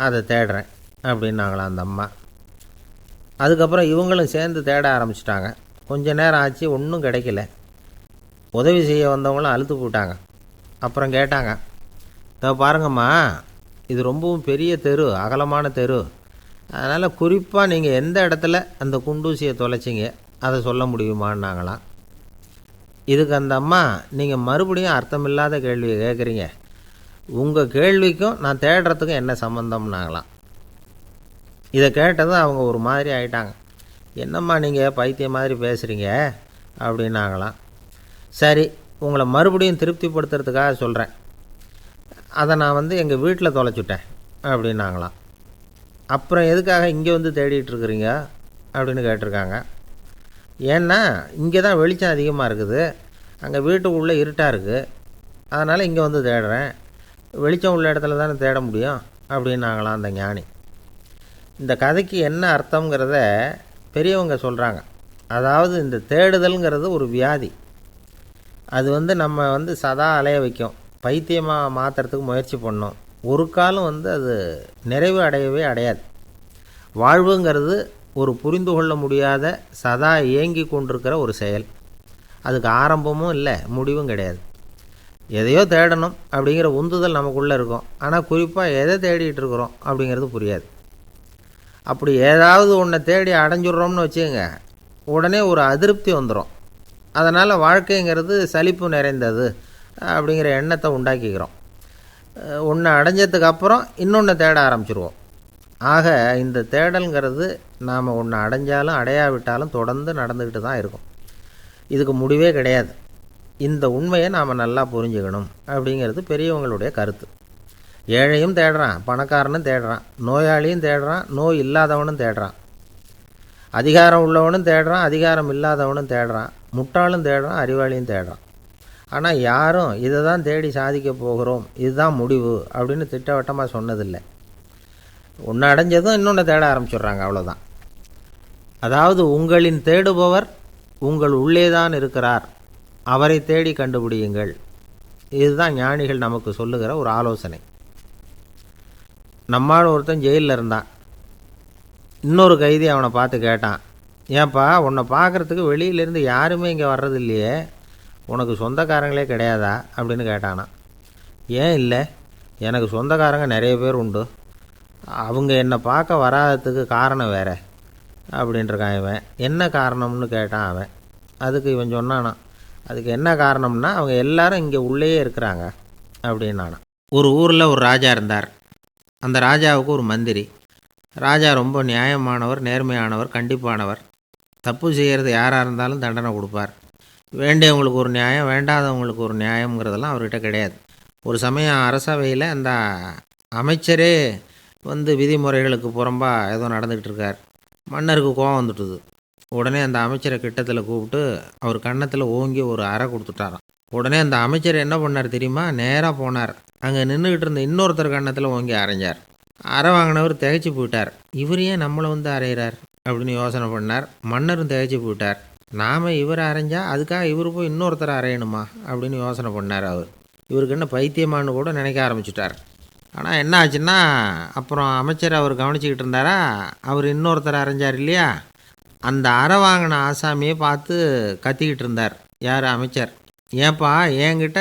Speaker 1: அதை தேடுறேன் அப்படின்னாங்களாம் அந்த அம்மா. அதுக்கப்புறம் இவங்களும் சேர்ந்து தேட ஆரம்பிச்சிட்டாங்க. கொஞ்ச நேரம் ஆச்சு, ஒன்றும் கிடைக்கல. உதவி செய்ய வந்தவங்களும் அழுத்து போட்டாங்க. அப்புறம் கேட்டாங்க, இதை பாருங்கம்மா, இது ரொம்பவும் பெரிய தெரு, அகலமான தெரு, அதனால் குறிப்பாக நீங்கள் எந்த இடத்துல அந்த குண்டூசியை தொலைச்சிங்க அதை சொல்ல முடியுமான்னாங்களாம். இதுக்கு அந்த அம்மா, நீங்கள் மறுபடியும் அர்த்தமில்லாத கேள்வியை கேட்குறீங்க, உங்கள் கேள்விக்கும் நான் தேடுறதுக்கும் என்ன சம்மந்தம்னாங்களாம். இதை கேட்டதும் அவங்க ஒரு மாதிரி ஆகிட்டாங்க. என்னம்மா நீங்கள் பைத்தியம் மாதிரி பேசுகிறீங்க அப்படின்னாங்களாம். சரி, உங்களை மறுபடியும் திருப்திப்படுத்துறதுக்காக சொல்கிறேன், அதை நான் எங்கள் வீட்டில் தொலைச்சுட்டேன் அப்படின்னாங்களாம். அப்புறம் எதுக்காக இங்கே தேடிட்டுருக்குறீங்க அப்படின்னு கேட்டிருக்காங்க. ஏன்னா இங்கே தான் வெளிச்சம் அதிகமாக இருக்குது, அங்கே வீட்டுக்குள்ளே இருட்டாக இருக்குது, அதனால் இங்கே தேடுறேன், வெளிச்சம் உள்ள இடத்துல தானே தேட முடியும் அப்படின்னாங்களாம் அந்த ஞானி. இந்த கதைக்கு என்ன அர்த்தங்கிறத பெரியவங்க சொல்கிறாங்க. அதாவது இந்த தேடுதல்ங்கிறது ஒரு வியாதி. அது நம்ம சதா அலைய வைக்கும், பைத்தியமாக மாற்றுறதுக்கு முயற்சி பண்ணோம். ஒரு காலம் அது நிறைவு அடையவே அடையாது. வாழ்வுங்கிறது ஒரு புரிந்து கொள்ள முடியாத, சதா இயங்கி கொண்டிருக்கிற ஒரு செயல். அதுக்கு ஆரம்பமும் இல்லை, முடிவும் கிடையாது. எதையோ தேடணும் அப்படிங்கிற உந்துதல் நமக்குள்ளே இருக்கும், ஆனால் குறிப்பாக எதை தேடிகிட்டு இருக்கிறோம் அப்படிங்கிறது புரியாது. அப்படி ஏதாவது ஒன்றை தேடி அடைஞ்சிட்றோம்னு வச்சுக்கோங்க, உடனே ஒரு அதிருப்தி வந்துடும். அதனால் வாழ்க்கைங்கிறது சலிப்பு நிறைந்தது அப்படிங்கிற எண்ணத்தை உண்டாக்கிக்கிறோம். ஒன்று அடைஞ்சதுக்கப்புறம் இன்னொன்று தேட ஆரம்பிச்சிருவோம். ஆக இந்த தேடல்ங்கிறது நாம் ஒன்று அடைஞ்சாலும் அடையாவிட்டாலும் தொடர்ந்து நடந்துக்கிட்டு தான் இருக்கும். இதுக்கு முடிவே கிடையாது. இந்த உண்மையை நாம் நல்லா புரிஞ்சுக்கணும் அப்படிங்கிறது பெரியவங்களுடைய கருத்து. ஏழையும் தேடுறான், பணக்காரனும் தேடுறான், நோயாளியும் தேடுறான், நோய் இல்லாதவனும் தேடுறான், அதிகாரம் உள்ளவனும் தேடுறான், அதிகாரம் இல்லாதவனும் தேடுறான், முட்டாளும் தேடுறான், அறிவாளியும் தேடுறான். ஆனால் யாரும் இதை தான் தேடி சாதிக்க போகிறோம், இதுதான் முடிவு அப்படின்னு திட்டவட்டமாக சொன்னதில்லை. ஒன்று அடைஞ்சதும் இன்னொன்று தேட ஆரம்பிச்சிடுறாங்க, அவ்வளோதான். அதாவது உங்களின் தேடுபவர் உங்கள் உள்ளே தான் இருக்கிறார், அவரை தேடி கண்டுபிடியுங்கள். இதுதான் ஞானிகள் நமக்கு சொல்லுகிற ஒரு ஆலோசனை. நம்மால் ஒருத்தன் ஜெயிலில் இருந்தான். இன்னொரு கைதி அவனை பார்த்து கேட்டான், ஏன்பா உன்னை பார்க்குறதுக்கு வெளியிலேருந்து யாருமே இங்கே வர்றது இல்லையே, உனக்கு சொந்தக்காரங்களே கிடையாதா அப்படின்னு கேட்டானா. ஏன் இல்லை, எனக்கு சொந்தக்காரங்க நிறைய பேர் உண்டு, அவங்க என்னை பார்க்க வராததுக்கு காரணம் வேறு அப்படின்ட்டுருக்கான் இவன். என்ன காரணம்னு கேட்டான் அவன். அதுக்கு இவன் சொன்னானா, அதுக்கு என்ன காரணம்னா அவங்க எல்லாரும் இங்கே உள்ளேயே இருக்கிறாங்க அப்படின்னானா. ஒரு ஊரில் ஒரு ராஜா இருந்தார். அந்த ராஜாவுக்கு ஒரு மந்திரி. ராஜா ரொம்ப நியாயமானவர், நேர்மையானவர், கண்டிப்பானவர். தப்பு செய்கிறது யாராக இருந்தாலும் தண்டனை கொடுப்பார். வேண்டியவங்களுக்கு ஒரு நியாயம், வேண்டாதவங்களுக்கு ஒரு நியாயங்கிறதெல்லாம் அவர்கிட்ட கிடையாது. ஒரு சமயம் அரசவையில் அந்த அமைச்சரே விதிமுறைகளுக்கு புறம்பாக ஏதோ நடந்துக்கிட்டு இருக்கார். மன்னருக்கு கோபம் வந்துட்டுது. உடனே அந்த அமைச்சரை கிட்டத்தில் கூப்பிட்டு அவர் கன்னத்தில் ஓங்கி ஒரு அறை கொடுத்துட்டாராம். உடனே அந்த அமைச்சர் என்ன பண்ணார் தெரியுமா? நேராக போனார். அங்கே நின்றுக்கிட்டு இருந்த இன்னொருத்தர் கன்னத்தில் ஓங்கி அரைஞ்சார். அறை வாங்கினவர் திகைச்சு போயிட்டார். இவர் ஏன் நம்மளை வந்து அரைகிறார் அப்படின்னு யோசனை பண்ணார். மன்னரும் திகைச்சு போயிட்டார். நாம் இவரை அரைஞ்சா அதுக்காக இவர் போய் இன்னொருத்தரை அரையணுமா அப்படின்னு யோசனை பண்ணார். இவருக்கு என்ன பைத்தியமானு கூட நினைக்க ஆரம்பிச்சிட்டார். ஆனால் என்ன ஆச்சுன்னா, அப்புறம் அமைச்சர் அவர் கவனிச்சிக்கிட்டு இருந்தாரா, அவர் இன்னொருத்தரை அரைஞ்சார் இல்லையா, அந்த அறை வாங்கின ஆசாமியை பார்த்து கத்திக்கிட்டு இருந்தார். யார்? அமைச்சர். ஏன்பா என்கிட்ட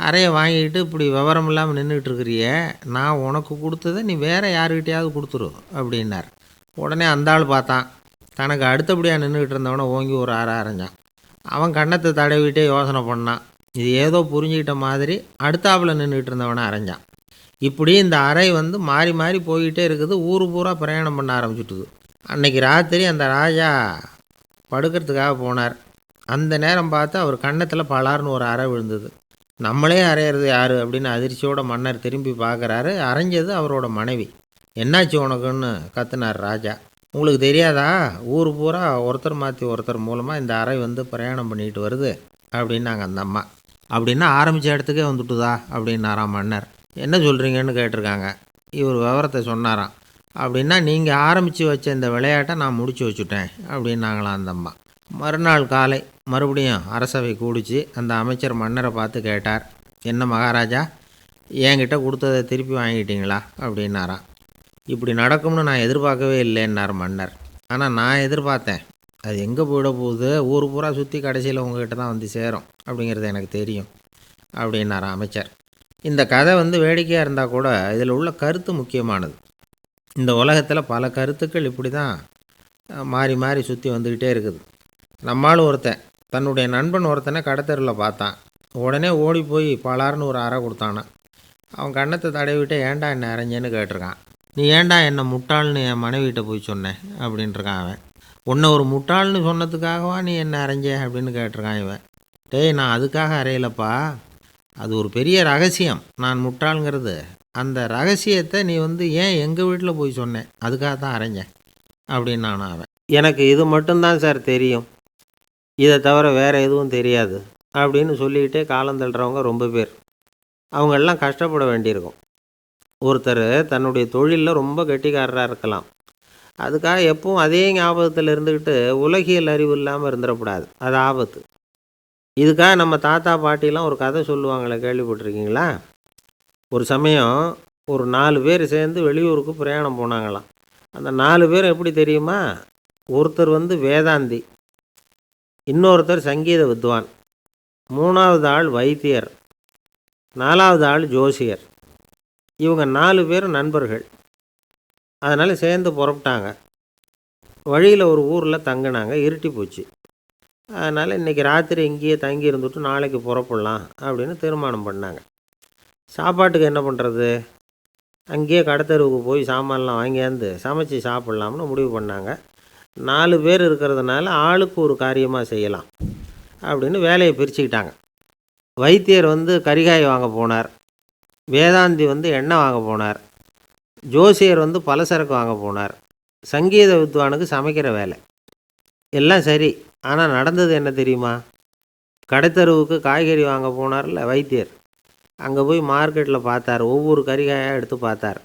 Speaker 1: அறையை வாங்கிக்கிட்டு இப்படி விவரம் இல்லாமல் நின்றுட்டு இருக்கிறியே, நான் உனக்கு கொடுத்ததை நீ வேறு யாருக்கிட்டையாவது கொடுத்துரு அப்படின்னார். உடனே அந்த ஆள் பார்த்தான். தனக்கு அடுத்தபடியாக நின்றுக்கிட்டு இருந்தவனை ஓங்கி ஒரு அறை அரைஞ்சான். அவன் கன்னத்தை தடவிட்டே யோசனை பண்ணான். இது ஏதோ புரிஞ்சுக்கிட்ட மாதிரி அடுத்தாப்பில் நின்றுக்கிட்டு இருந்தவனை அரைஞ்சான். இப்படி இந்த அறை வந்து மாறி மாறி போய்கிட்டே இருக்குது. ஊர் பூரா பிரயாணம் பண்ண ஆரம்பிச்சுட்டுது. அன்னைக்கு ராத்திரி அந்த ராஜா படுக்கிறதுக்காக போனார். அந்த நேரம் பார்த்து அவர் கன்னத்தில் பலார்னு ஒரு அறை விழுந்தது. நம்மளே அரையிறது யார் அப்படின்னு அதிர்ச்சியோட மன்னர் திரும்பி பார்க்குறாரு. அரைஞ்சது அவரோட மனைவி. என்னாச்சு உனக்குன்னு கத்துனார் ராஜா. உங்களுக்கு தெரியாதா, ஊர் பூரா ஒருத்தர் மாற்றி ஒருத்தர் மூலமாக இந்த அறை வந்து பிரயாணம் பண்ணிட்டு வருது அப்படின்னாங்க அந்த அம்மா. அப்படின்னா ஆரம்பித்த இடத்துக்கே வந்துட்டுதா அப்படின்னாராம் மன்னர். என்ன சொல்கிறீங்கன்னு கேட்டிருக்காங்க. இவர் விவரத்தை சொன்னாராம். அப்படின்னா நீங்கள் ஆரம்பித்து வச்ச இந்த விளையாட்டை நான் முடிச்சு வச்சுட்டேன் அப்படின்னாங்களாம் அந்த அம்மா. மறுநாள் காலை மறுபடியும் அரசவை கூடிச்சு அந்த அமைச்சர் மன்னரை பார்த்து கேட்டார். என்ன மகாராஜா, என்கிட்ட கொடுத்ததை திருப்பி வாங்கிட்டீங்களா அப்படின்னாராம். இப்படி நடக்கும்னு நான் எதிர்பார்க்கவே இல்லைன்னார் மன்னர். ஆனால் நான் எதிர்பார்த்தேன். அது எங்கே போயிட போகுது, ஊர் பூரா சுற்றி கடைசியில் உங்ககிட்ட தான் வந்து சேரும் அப்படிங்கிறது எனக்கு தெரியும் அப்படின்னார் அமைச்சர். இந்த கதை வந்து வேடிக்கையாக இருந்தால் கூட இதில் உள்ள கருத்து முக்கியமானது. இந்த உலகத்தில் பல கருத்துக்கள் இப்படி தான் மாறி மாறி சுற்றி வந்துக்கிட்டே இருக்குது. நம்மளும் ஒருத்தன் தன்னுடைய நண்பன் ஒருத்தனை கடத்தெருவில் பார்த்தான். உடனே ஓடி போய் பலார்னு ஒரு அறை கொடுத்தானா. அவன் கன்னத்தை தடவிட்டு ஏன்டா என்ன அரைஞ்சேன்னு கேட்டிருக்கான். நீ ஏன்டா என்னை முட்டாள்னு என் மனைவிட்ட போய் சொன்னேன் அப்படின்ட்டுருக்கான் அவன். உன்னை ஒரு முட்டாள்னு சொன்னதுக்காகவா நீ என்ன அரைஞ்ச அப்படின்னு கேட்டிருக்கான் இவன். டேய், நான் அதுக்காக அறையலப்பா, அது ஒரு பெரிய ரகசியம். நான் முட்டாளுங்கிறது அந்த ரகசியத்தை நீ வந்து ஏன் எங்கள் வீட்டில் போய் சொன்னேன், அதுக்காக தான் அரைஞ்சேன் அப்படின்னு நானும் அவன். எனக்கு இது மட்டும்தான் சார் தெரியும், இதை தவிர வேறு எதுவும் தெரியாது அப்படின்னு சொல்லிக்கிட்டே காலம் தள்ளுறவங்க ரொம்ப பேர். அவங்கெல்லாம் கஷ்டப்பட வேண்டியிருக்கும். ஒருத்தர் தன்னுடைய தொழிலில் ரொம்ப கெட்டிக்காரராக இருக்கலாம். அதுக்காக எப்பவும் அதே ஞாபகத்தில் இருந்துக்கிட்டு உலகியல் அறிவு இல்லாமல் இருந்துடக்கூடாது. அது ஆபத்து. இதுக்காக நம்ம தாத்தா பாட்டிலாம் ஒரு கதை சொல்லுவாங்களே, கேள்விப்பட்டிருக்கீங்களா? ஒரு சமயம் ஒரு 4 பேர் சேர்ந்து வெளியூருக்கு பிரயாணம் போனாங்களாம். அந்த 4 பேர் எப்படி தெரியுமா? ஒருத்தர் வந்து வேதாந்தி, இன்னொருத்தர் சங்கீத வித்வான், 3வது ஆள் வைத்தியர், 4வது ஆள் ஜோசியர். இவங்க 4 பேரும் நண்பர்கள். அதனால் சேர்ந்து புறப்பட்டாங்க. வழியில் ஒரு ஊரில் தங்கினாங்க. இருட்டி போச்சு. அதனால் இன்றைக்கி ராத்திரி இங்கேயே தங்கி இருந்துட்டு நாளைக்கு புறப்படலாம் அப்படின்னு தீர்மானம் பண்ணாங்க. சாப்பாட்டுக்கு என்ன பண்ணுறது? அங்கேயே கடத்தெருவுக்கு போய் சாமான்லாம் வாங்கியாந்து சமைச்சு சாப்பிட்லாம்னு முடிவு பண்ணாங்க. 4 பேர் இருக்கிறதுனால ஆளுக்கு ஒரு காரியமாக செய்யலாம் அப்படின்னு வேலையை பிரிச்சுக்கிட்டாங்க. வைத்தியர் வந்து கரிகாய் வாங்க போனார். வேதாந்தி வந்து எண்ணெய் வாங்க போனார். ஜோசியர் வந்து பலசரக்கு வாங்க போனார். சங்கீத வித்வானுக்கு சமைக்கிற வேலை. எல்லாம் சரி. ஆனால் நடந்தது என்ன தெரியுமா? கடைத்தெருவுக்கு காய்கறி வாங்க போனார்ல வைத்தியர், அங்கே போய் மார்க்கெட்டில் பார்த்தார். ஒவ்வொரு கறிகாயாக எடுத்து பார்த்தார்.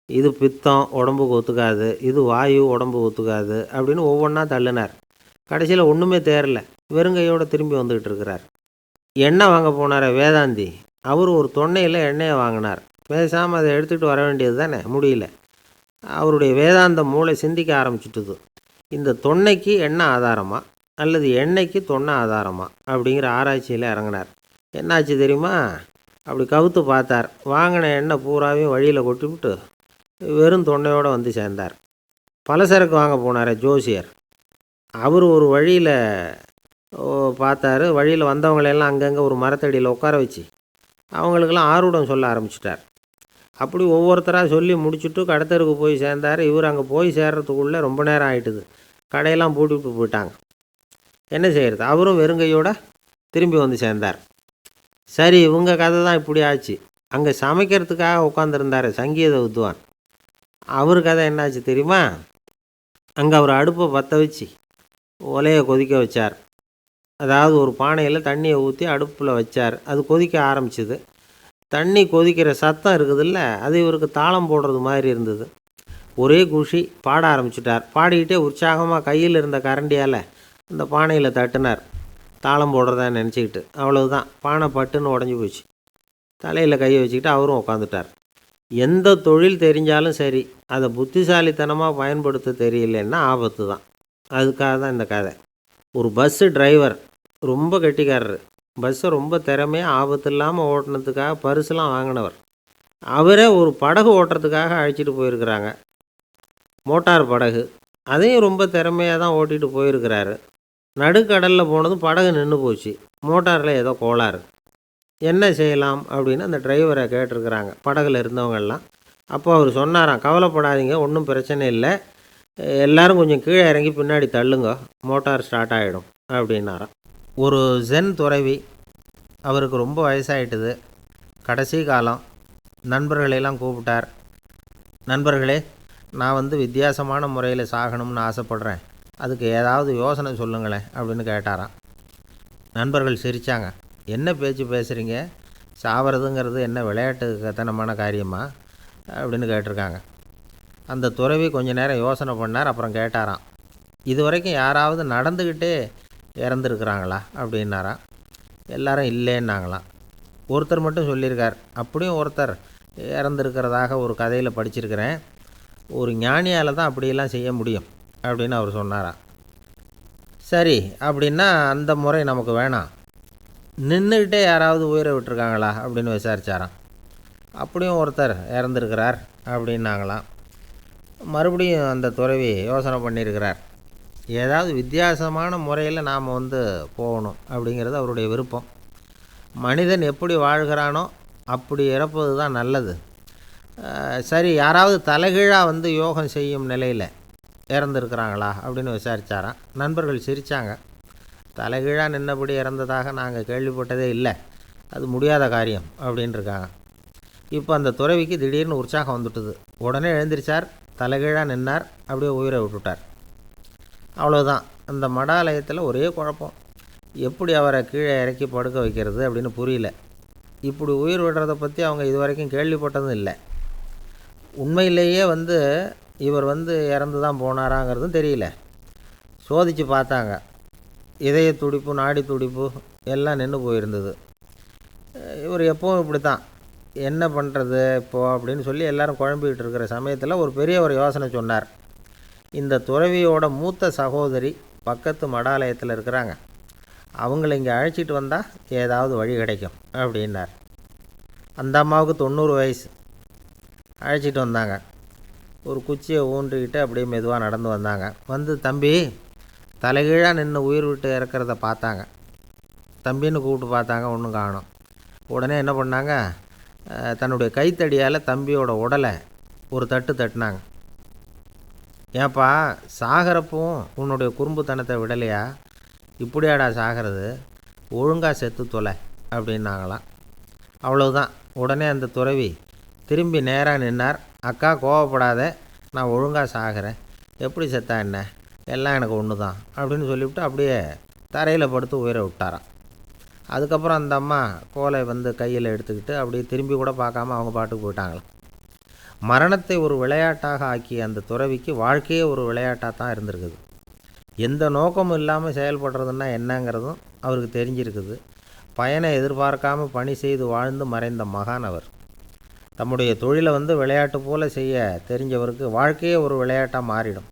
Speaker 1: இது பித்தம், உடம்புக்கு ஒத்துக்காது, இது வாயு, உடம்பு ஒத்துக்காது அப்படின்னு ஒவ்வொன்றா தள்ளினார். கடைசியில் ஒன்றுமே தேரல. வெறுங்கையோடு திரும்பி வந்துக்கிட்டு இருக்கிறார். எண்ணெய் வாங்க போனார் வேதாந்தி. அவர் ஒரு தொன்னையில் எண்ணெயை வாங்கினார். பேசாமல் அதை எடுத்துகிட்டு வர வேண்டியது தானே, முடியல. அவருடைய வேதாந்த மூளை சிந்திக்க ஆரம்பிச்சுட்டுது. இந்த தொன்னைக்கு எண்ணெய் ஆதாரமா அல்லது எண்ணெய்க்கு தொன்னை ஆதாரமா அப்படிங்கிற ஆராய்ச்சியில் இறங்கினார். என்னாச்சு தெரியுமா? அப்படி கவுத்து பார்த்தார். வாங்கின எண்ணெய் பூராவையும் வழியில் கொட்டிவிட்டு வெறும் தொன்னையோடு வந்து சேர்ந்தார். பலசரக்கு வாங்க போனார் ஜோசியர். அவர் ஒரு வழியில் பார்த்தாரு. வழியில் வந்தவங்களெல்லாம் அங்கங்கே ஒரு மரத்தடியில் உட்கார வச்சு அவங்களுக்கெல்லாம் ஆர்வம் சொல்ல ஆரம்பிச்சிட்டார். அப்படி ஒவ்வொருத்தராக சொல்லி முடிச்சுட்டு கடத்தருக்கு போய் சேர்ந்தார். இவர் அங்கே போய் சேர்றதுக்குள்ளே ரொம்ப நேரம் ஆகிட்டுது. கடையெல்லாம் பூட்டிவிட்டு போயிட்டாங்க. என்ன செய்கிறது? அவரும் வெறுங்கையோடு திரும்பி வந்து சேர்ந்தார். சரி, இவங்க கதை தான் இப்படி ஆச்சு. அங்கே சமைக்கிறதுக்காக உட்காந்துருந்தார் சங்கீத வித்வான். அவர் கதை என்னாச்சு தெரியுமா? அங்கே அவர் அடுப்பை பற்ற வச்சு ஒலையை கொதிக்க வச்சார். அதாவது ஒரு பானையில் தண்ணியை ஊற்றி அடுப்பில் வச்சார். அது கொதிக்க ஆரம்பிச்சுது. தண்ணி கொதிக்கிற சத்தம் இருக்குதுல்ல, அது இவருக்கு தாளம் போடுறது மாதிரி இருந்தது. ஒரே குஷி, பாட ஆரம்பிச்சிட்டார். பாடிக்கிட்டே உற்சாகமாக கையில் இருந்த கரண்டியால் அந்த பானையில் தட்டினார், தாளம் போடுறதா நினச்சிக்கிட்டு. அவ்வளவுதான், பானை பட்டுன்னு உடஞ்சி போச்சு. தலையில் கையை வச்சுக்கிட்டு அவரும் உட்காந்துட்டார். எந்த தொழில் தெரிஞ்சாலும் சரி, அதை புத்திசாலித்தனமாக பயன்படுத்த தெரியலன்னா ஆபத்து தான். அதுக்காக தான் இந்த கதை. ஒரு பஸ்ஸு டிரைவர் ரொம்ப கெட்டிக்காரரு. பஸ்ஸை ரொம்ப திறமையாக ஆபத்து இல்லாமல் ஓட்டினதுக்காக பரிசுலாம் வாங்கினவர். அவரே ஒரு படகு ஓட்டுறதுக்காக அழைச்சிட்டு போயிருக்கிறாங்க, மோட்டார் படகு. அதையும் ரொம்ப திறமையாக தான் ஓட்டிகிட்டு போயிருக்கிறாரு. நடுக்கடலில் போனதும் படகு நின்று போச்சு. மோட்டாரில் ஏதோ கோளாறு. என்ன செய்யலாம் அப்படின்னு அந்த டிரைவரை கேட்டிருக்கிறாங்க படகுல இருந்தவங்கெல்லாம். அப்போ அவர் சொன்னாராம், கவலைப்படாதீங்க, ஒன்றும் பிரச்சனை இல்லை, எல்லோரும் கொஞ்சம் கீழே இறங்கி பின்னாடி தள்ளுங்க, மோட்டார் ஸ்டார்ட் ஆகிடும் அப்படின்னாராம். ஒரு ஜென் துறவி, அவருக்கு ரொம்ப வயசாகிட்டுது, கடைசி காலம். நண்பர்களெல்லாம் கூப்பிட்டார். நண்பர்களே, நான் வித்தியாசமான முறையில் சாகணும்னு ஆசைப்பட்றேன், அதுக்கு ஏதாவது யோசனை சொல்லுங்களேன் அப்படின்னு கேட்டாராம். நண்பர்கள் சிரித்தாங்க. என்ன பேச்சு பேசுகிறீங்க, சாவறதுங்கிறது என்ன விளையாட்டு கத்தனமான காரியமா அப்படின்னு கேட்டிருக்காங்க. அந்த துறவி கொஞ்ச நேரம் யோசனை பண்ணார். அப்புறம் கேட்டாராம், இது வரைக்கும் யாராவது நடந்துக்கிட்டே இறந்துருக்குறாங்களா அப்படின்னாராம். எல்லாரும் இல்லைன்னாங்களாம். ஒருத்தர் மட்டும் சொல்லியிருக்கார், அப்படியும் ஒருத்தர் இறந்துருக்கிறதாக ஒரு கதையில் படிச்சிருக்கிறேன், ஒரு ஞானியால் தான் அப்படியெல்லாம் செய்ய முடியும் அப்படின்னு அவர் சொன்னாராம். சரி, அப்படின்னா அந்த முறை நமக்கு வேணாம், நின்றுக்கிட்டே யாராவது உயிரை விட்டுருக்காங்களா அப்படின்னு விசாரித்தாராம். அப்படியும் ஒருத்தர் இறந்துருக்கிறார் அப்படின்னாங்களாம். மறுபடியும் அந்த துறவி யோசனை பண்ணியிருக்கிறார். ஏதாவது வித்தியாசமான முறையில் நாம் போகணும் அப்படிங்கிறது அவருடைய விருப்பம். மனிதன் எப்படி வாழ்கிறானோ அப்படி இறப்பது தான் நல்லது. சரி, யாராவது தலைகீழாக யோகம் செய்யும் நிலையில் இறந்துருக்கிறாங்களா அப்படின்னு விசாரித்தாராம். நண்பர்கள் சிரித்தாங்க. தலைகீழாக நின்னபடி இறந்ததாக நாங்கள் கேள்விப்பட்டதே இல்லை, அது முடியாத காரியம் அப்படின்ட்டுருக்காங்க. இப்போ அந்த துறவிக்கு திடீர்னு உற்சாகம் வந்துட்டுது. உடனே எழுந்திரிச்சார், தலைகீழாக நின்னார், அப்படியே உயிரை விட்டுட்டார். அவ்வளோதான். அந்த மடாலயத்தில் ஒரே குழப்பம், எப்படி அவரை கீழே இறக்கி படுக்க வைக்கிறது அப்படின்னு புரியல. இப்படி உயிர் விடுறதை பற்றி அவங்க இது வரைக்கும் கேள்விப்பட்டதும் இல்லை. உண்மையிலேயே இவர் இறந்து தான் போனாராங்கிறதும் தெரியல. சோதித்து பார்த்தாங்க. இதய துடிப்பு, நாடி துடிப்பு எல்லாம் நின்று போயிருந்தது. இவர் எப்பவும் இப்படி தான், என்ன பண்ணுறது இப்போது அப்படின்னு சொல்லி எல்லோரும் குழம்பிக்கிட்டு இருக்கிற சமயத்தில் ஒரு பெரிய ஒரு யோசனை சொன்னார். இந்த துறவியோட மூத்த சகோதரி பக்கத்து மடாலயத்தில் இருக்கிறாங்க, அவங்கள இங்கே அழைச்சிட்டு வந்தால் ஏதாவது வழி கிடைக்கும் அப்படின்னார். அந்த அம்மாவுக்கு 90 வயசு. அழைச்சிட்டு வந்தாங்க. ஒரு குச்சியை ஊன்றிக்கிட்டு அப்படியே மெதுவாக நடந்து வந்தாங்க. தம்பி, தலைகீழாக நின்று உயிர் விட்டு இறக்கிறத பார்த்தாங்க. தம்பின்னு கூப்பிட்டு பார்த்தாங்க, ஒன்றும் காணோம். உடனே என்ன பண்ணாங்க, தன்னுடைய கைத்தடியால் தம்பியோட உடலை ஒரு தட்டு தட்டினாங்க. ஏன்ப்பா, சாகிறப்பவும் உன்னுடைய குறும்புத்தனத்தை விடலையா, இப்படியாடா சாகிறது, ஒழுங்காக செத்து தொலை அப்படின்னாங்களாம். அவ்வளவுதான். உடனே அந்த துறவி திரும்பி நேராக நின்னார். அக்கா, கோவப்படாத, நான் ஒழுங்காக சாகிறேன், எப்படி செத்தா என்ன, எல்லாம் எனக்கு ஒன்று தான் அப்படின்னு சொல்லிவிட்டு அப்படியே தரையில் படுத்து உயிரை விட்டாராம். அதுக்கப்புறம் அந்த அம்மா கோலை கையில் எடுத்துக்கிட்டு அப்படியே திரும்பி கூட பார்க்காம அவங்க பாட்டுக்கு போயிட்டாங்களாம். மரணத்தை ஒரு விளையாட்டாக ஆக்கிய அந்த துறவிக்கு வாழ்க்கையே ஒரு விளையாட்டாக தான் இருந்திருக்குது. எந்த நோக்கமும் இல்லாமல் செயல்படுறதுன்னா என்னங்கிறதும் அவருக்கு தெரிஞ்சிருக்குது. பயனை எதிர்பார்க்காம பணி செய்து வாழ்ந்து மறைந்த மகான் அவர். தம்முடைய தொழிலை விளையாட்டு போல் செய்ய தெரிஞ்சவருக்கு வாழ்க்கையே ஒரு விளையாட்டாக மாறிடும்.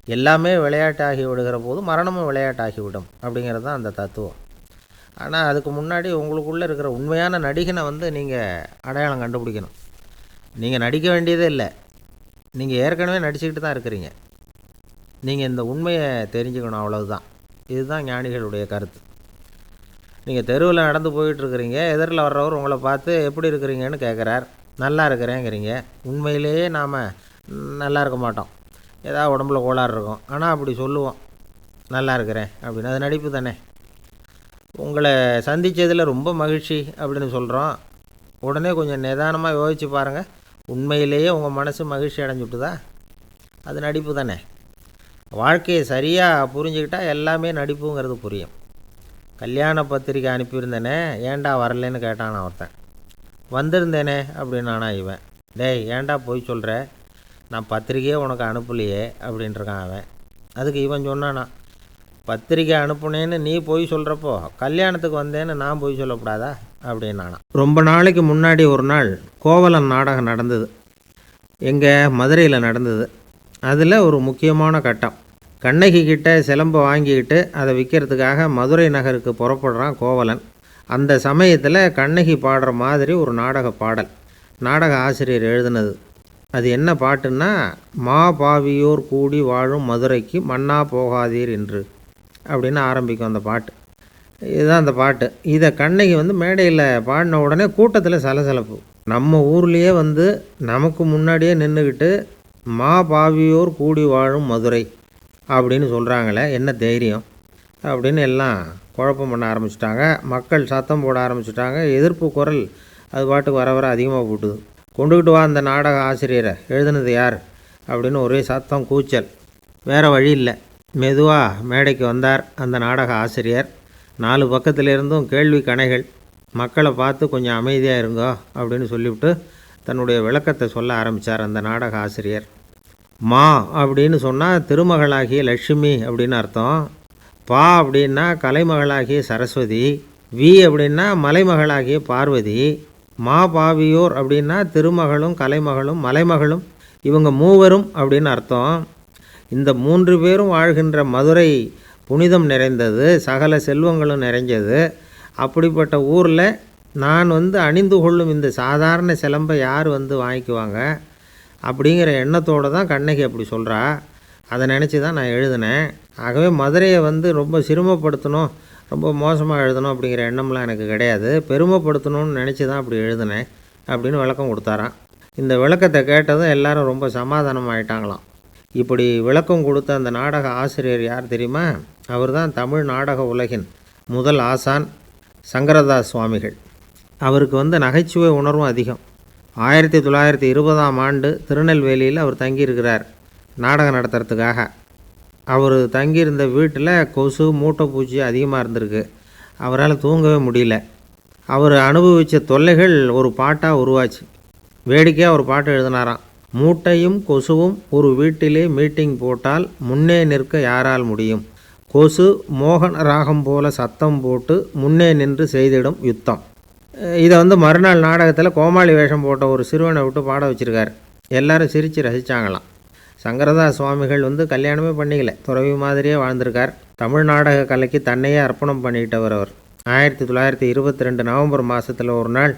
Speaker 1: எல்லாமே விளையாட்டாகி விடுகிற போது மரணமும் விளையாட்டாகிவிடும் அப்படிங்கிறது தான் அந்த தத்துவம். ஆனால் அதுக்கு முன்னாடி உங்களுக்குள்ளே இருக்கிற உண்மையான நடிகனை நீங்கள் அடையாளம் கண்டுபிடிக்கணும். நீங்கள் நடிக்க வேண்டியதே இல்லை, நீங்கள் ஏற்கனவே நடிச்சுக்கிட்டு தான் இருக்கிறீங்க. நீங்கள் இந்த உண்மையை தெரிஞ்சுக்கணும், அவ்வளவுதான். இதுதான் ஞானிகளுடைய கருத்து. நீங்கள் தெருவில் நடந்து போயிட்டுருக்கிறீங்க, எதிரில் வர்றவர் உங்களை பார்த்து எப்படி இருக்கிறீங்கன்னு கேட்குறார். நல்லா இருக்கிறேங்கிறீங்க. உண்மையிலேயே நாம் நல்லா இருக்க மாட்டோம், ஏதாவது உடம்புல கோளாறு இருக்கும். ஆனால் அப்படி சொல்லுவோம், நல்லா இருக்கிறேன் அப்படின்னு. அது நடிப்பு தானே. உங்களை சந்தித்ததில் ரொம்ப மகிழ்ச்சி அப்படின்னு சொல்கிறோம். உடனே கொஞ்சம் நிதானமாக யோசித்து பாருங்கள், உண்மையிலேயே உங்கள் மனசு மகிழ்ச்சி அடைஞ்சுட்டுதா? அது நடிப்பு தானே. வாழ்க்கையை சரியாக புரிஞ்சுக்கிட்டால் எல்லாமே நடிப்புங்கிறது புரியும். கல்யாண பத்திரிக்கை அனுப்பியிருந்தேனே, ஏன்டா வரலன்னு கேட்டான் ஒருத்தன். வந்திருந்தேனே அப்படின்னானா இவன். டேய், ஏன்டா போய் சொல்கிற, நான் பத்திரிக்கையே உனக்கு அனுப்பலையே அப்படின்ட்டுருக்கான் அவன். அதுக்கு இவன் சொன்னானா, பத்திரிக்கை அனுப்புனேன்னு நீ போய் சொல்கிறப்போ கல்யாணத்துக்கு வந்தேன்னு நான் போய் சொல்லக்கூடாதா அப்படின்னானா. ரொம்ப நாளைக்கு முன்னாடி ஒரு நாள் கோவலன் நாடகம் நடந்தது. எங்கள் மதுரையில் நடந்தது. அதில் ஒரு முக்கியமான கட்டம். கண்ணகி கிட்ட சிலம்பை வாங்கிக்கிட்டு அதை விற்கிறதுக்காக மதுரை நகருக்கு புறப்படுறான் கோவலன். அந்த சமயத்தில் கண்ணகி பாடுற மாதிரி ஒரு நாடக பாடல் நாடக ஆசிரியர் எழுதினது. அது என்ன பாட்டுன்னா, மா பாவியோர் கூடி வாழும் மதுரைக்கு மன்னா போகாதீர் என்று அப்படின்னு ஆரம்பிக்கும் அந்த பாட்டு. இதுதான் அந்த பாட்டு. இதை கண்ணகி மேடையில் பாடின உடனே கூட்டத்தில் சலசலப்பு. நம்ம ஊர்லேயே நமக்கு முன்னாடியே நின்றுக்கிட்டு மா பாவியோர் கூடி வாழும் மதுரை அப்படின்னு சொல்கிறாங்களே, என்ன தைரியம் அப்படின்னு எல்லாம் குழப்பம் பண்ண ஆரம்பிச்சிட்டாங்க. மக்கள் சத்தம் போட ஆரம்பிச்சிட்டாங்க. எதிர்ப்பு குரல் அது பாட்டுக்கு வர வர அதிகமாக போட்டுது. கொண்டுக்கிட்டு வா அந்த நாடக ஆசிரியரை, எழுதுனது யார் அப்படின்னு ஒரே சத்தம், கூச்சல். வேறு வழி இல்லை. மெதுவாக மேடைக்கு வந்தார் அந்த நாடக ஆசிரியர். 4 பக்கத்திலிருந்தும் கேள்வி கணைகள். மக்களை பார்த்து கொஞ்சம் அமைதியாக இருங்கோ அப்படின்னு சொல்லிவிட்டு தன்னுடைய விளக்கத்தை சொல்ல ஆரம்பித்தார் அந்த நாடக ஆசிரியர். மா அப்படின்னு சொன்னால் திருமகளாகிய லட்சுமி அப்படின்னு அர்த்தம். பா அப்படின்னா கலைமகளாகிய சரஸ்வதி. வி அப்படின்னா மலைமகளாகிய பார்வதி. மா பாவியோர் அப்படின்னா திருமகளும் கலைமகளும் மலைமகளும், இவங்க மூவரும் அப்படின்னு அர்த்தம். இந்த 3 பேரும் வாழ்கின்ற மதுரை புனிதம் நிறைந்தது, சகல செல்வங்களும் நிறைஞ்சது. அப்படிப்பட்ட ஊரில் நான் அணிந்து கொள்ளும் இந்த சாதாரண சிலம்பை யார் வாங்கிக்குவாங்க அப்படிங்கிற எண்ணத்தோடு தான் கண்ணகி அப்படி சொல்கிறா. அதை நினச்சி தான் நான் எழுதினேன். ஆகவே மதுரையை ரொம்ப சிரமப்படுத்தணும், ரொம்ப மோசமாக எழுதணும் அப்படிங்கிற எண்ணம்லாம் எனக்கு கிடையாது. பெருமைப்படுத்தணும்னு நினச்சி தான் அப்படி எழுதினேன் அப்படின்னு விளக்கம் கொடுத்தாராம். இந்த விளக்கத்தை கேட்டதும் எல்லாரும் ரொம்ப சமாதானம் ஆகிட்டாங்களாம். இப்படி விளக்கம் கொடுத்த அந்த நாடக ஆசிரியர் யார் தெரியுமா? அவர் தான் தமிழ் நாடக உலகின் முதல் ஆசான் சங்கரதாஸ் சுவாமிகள். அவருக்கு நகைச்சுவை உணர்வும் அதிகம். 1920ஆம் ஆண்டு திருநெல்வேலியில் அவர் தங்கியிருக்கிறார் நாடகம் நடத்துறதுக்காக. அவர் தங்கியிருந்த வீட்டில் கொசு மூட்டைப்பூச்சி அதிகமாக இருந்திருக்கு. அவரால் தூங்கவே முடியல. அவர் அனுபவித்த தொல்லைகள் ஒரு பாட்டாக உருவாச்சு. வேடிக்கையாக ஒரு பாட்டு எழுதினாராம். மூட்டையும் கொசுவும் ஒரு வீட்டிலே மீட்டிங் போட்டால் முன்னே நிற்க யாரால் முடியும்? கொசு மோகன ராகம் போல சத்தம் போட்டு முன்னே நின்று செய்திடும் யுத்தம். இதை மறுநாள் நாடகத்தில் கோமாளி வேஷம் போட்ட ஒரு சிறுவனை விட்டு பாட வச்சுருக்கார். எல்லாரும் சிரித்து ரசித்தாங்களாம். சங்கரதாஸ் சுவாமிகள் கல்யாணமே பண்ணிக்கல, துறவி மாதிரியே வாழ்ந்திருக்கார். தமிழ் நாடக கலைக்கு தன்னையே அர்ப்பணம் பண்ணிக்கிட்டவர் அவர். 1922 நவம்பர் மாதத்தில் ஒரு நாள்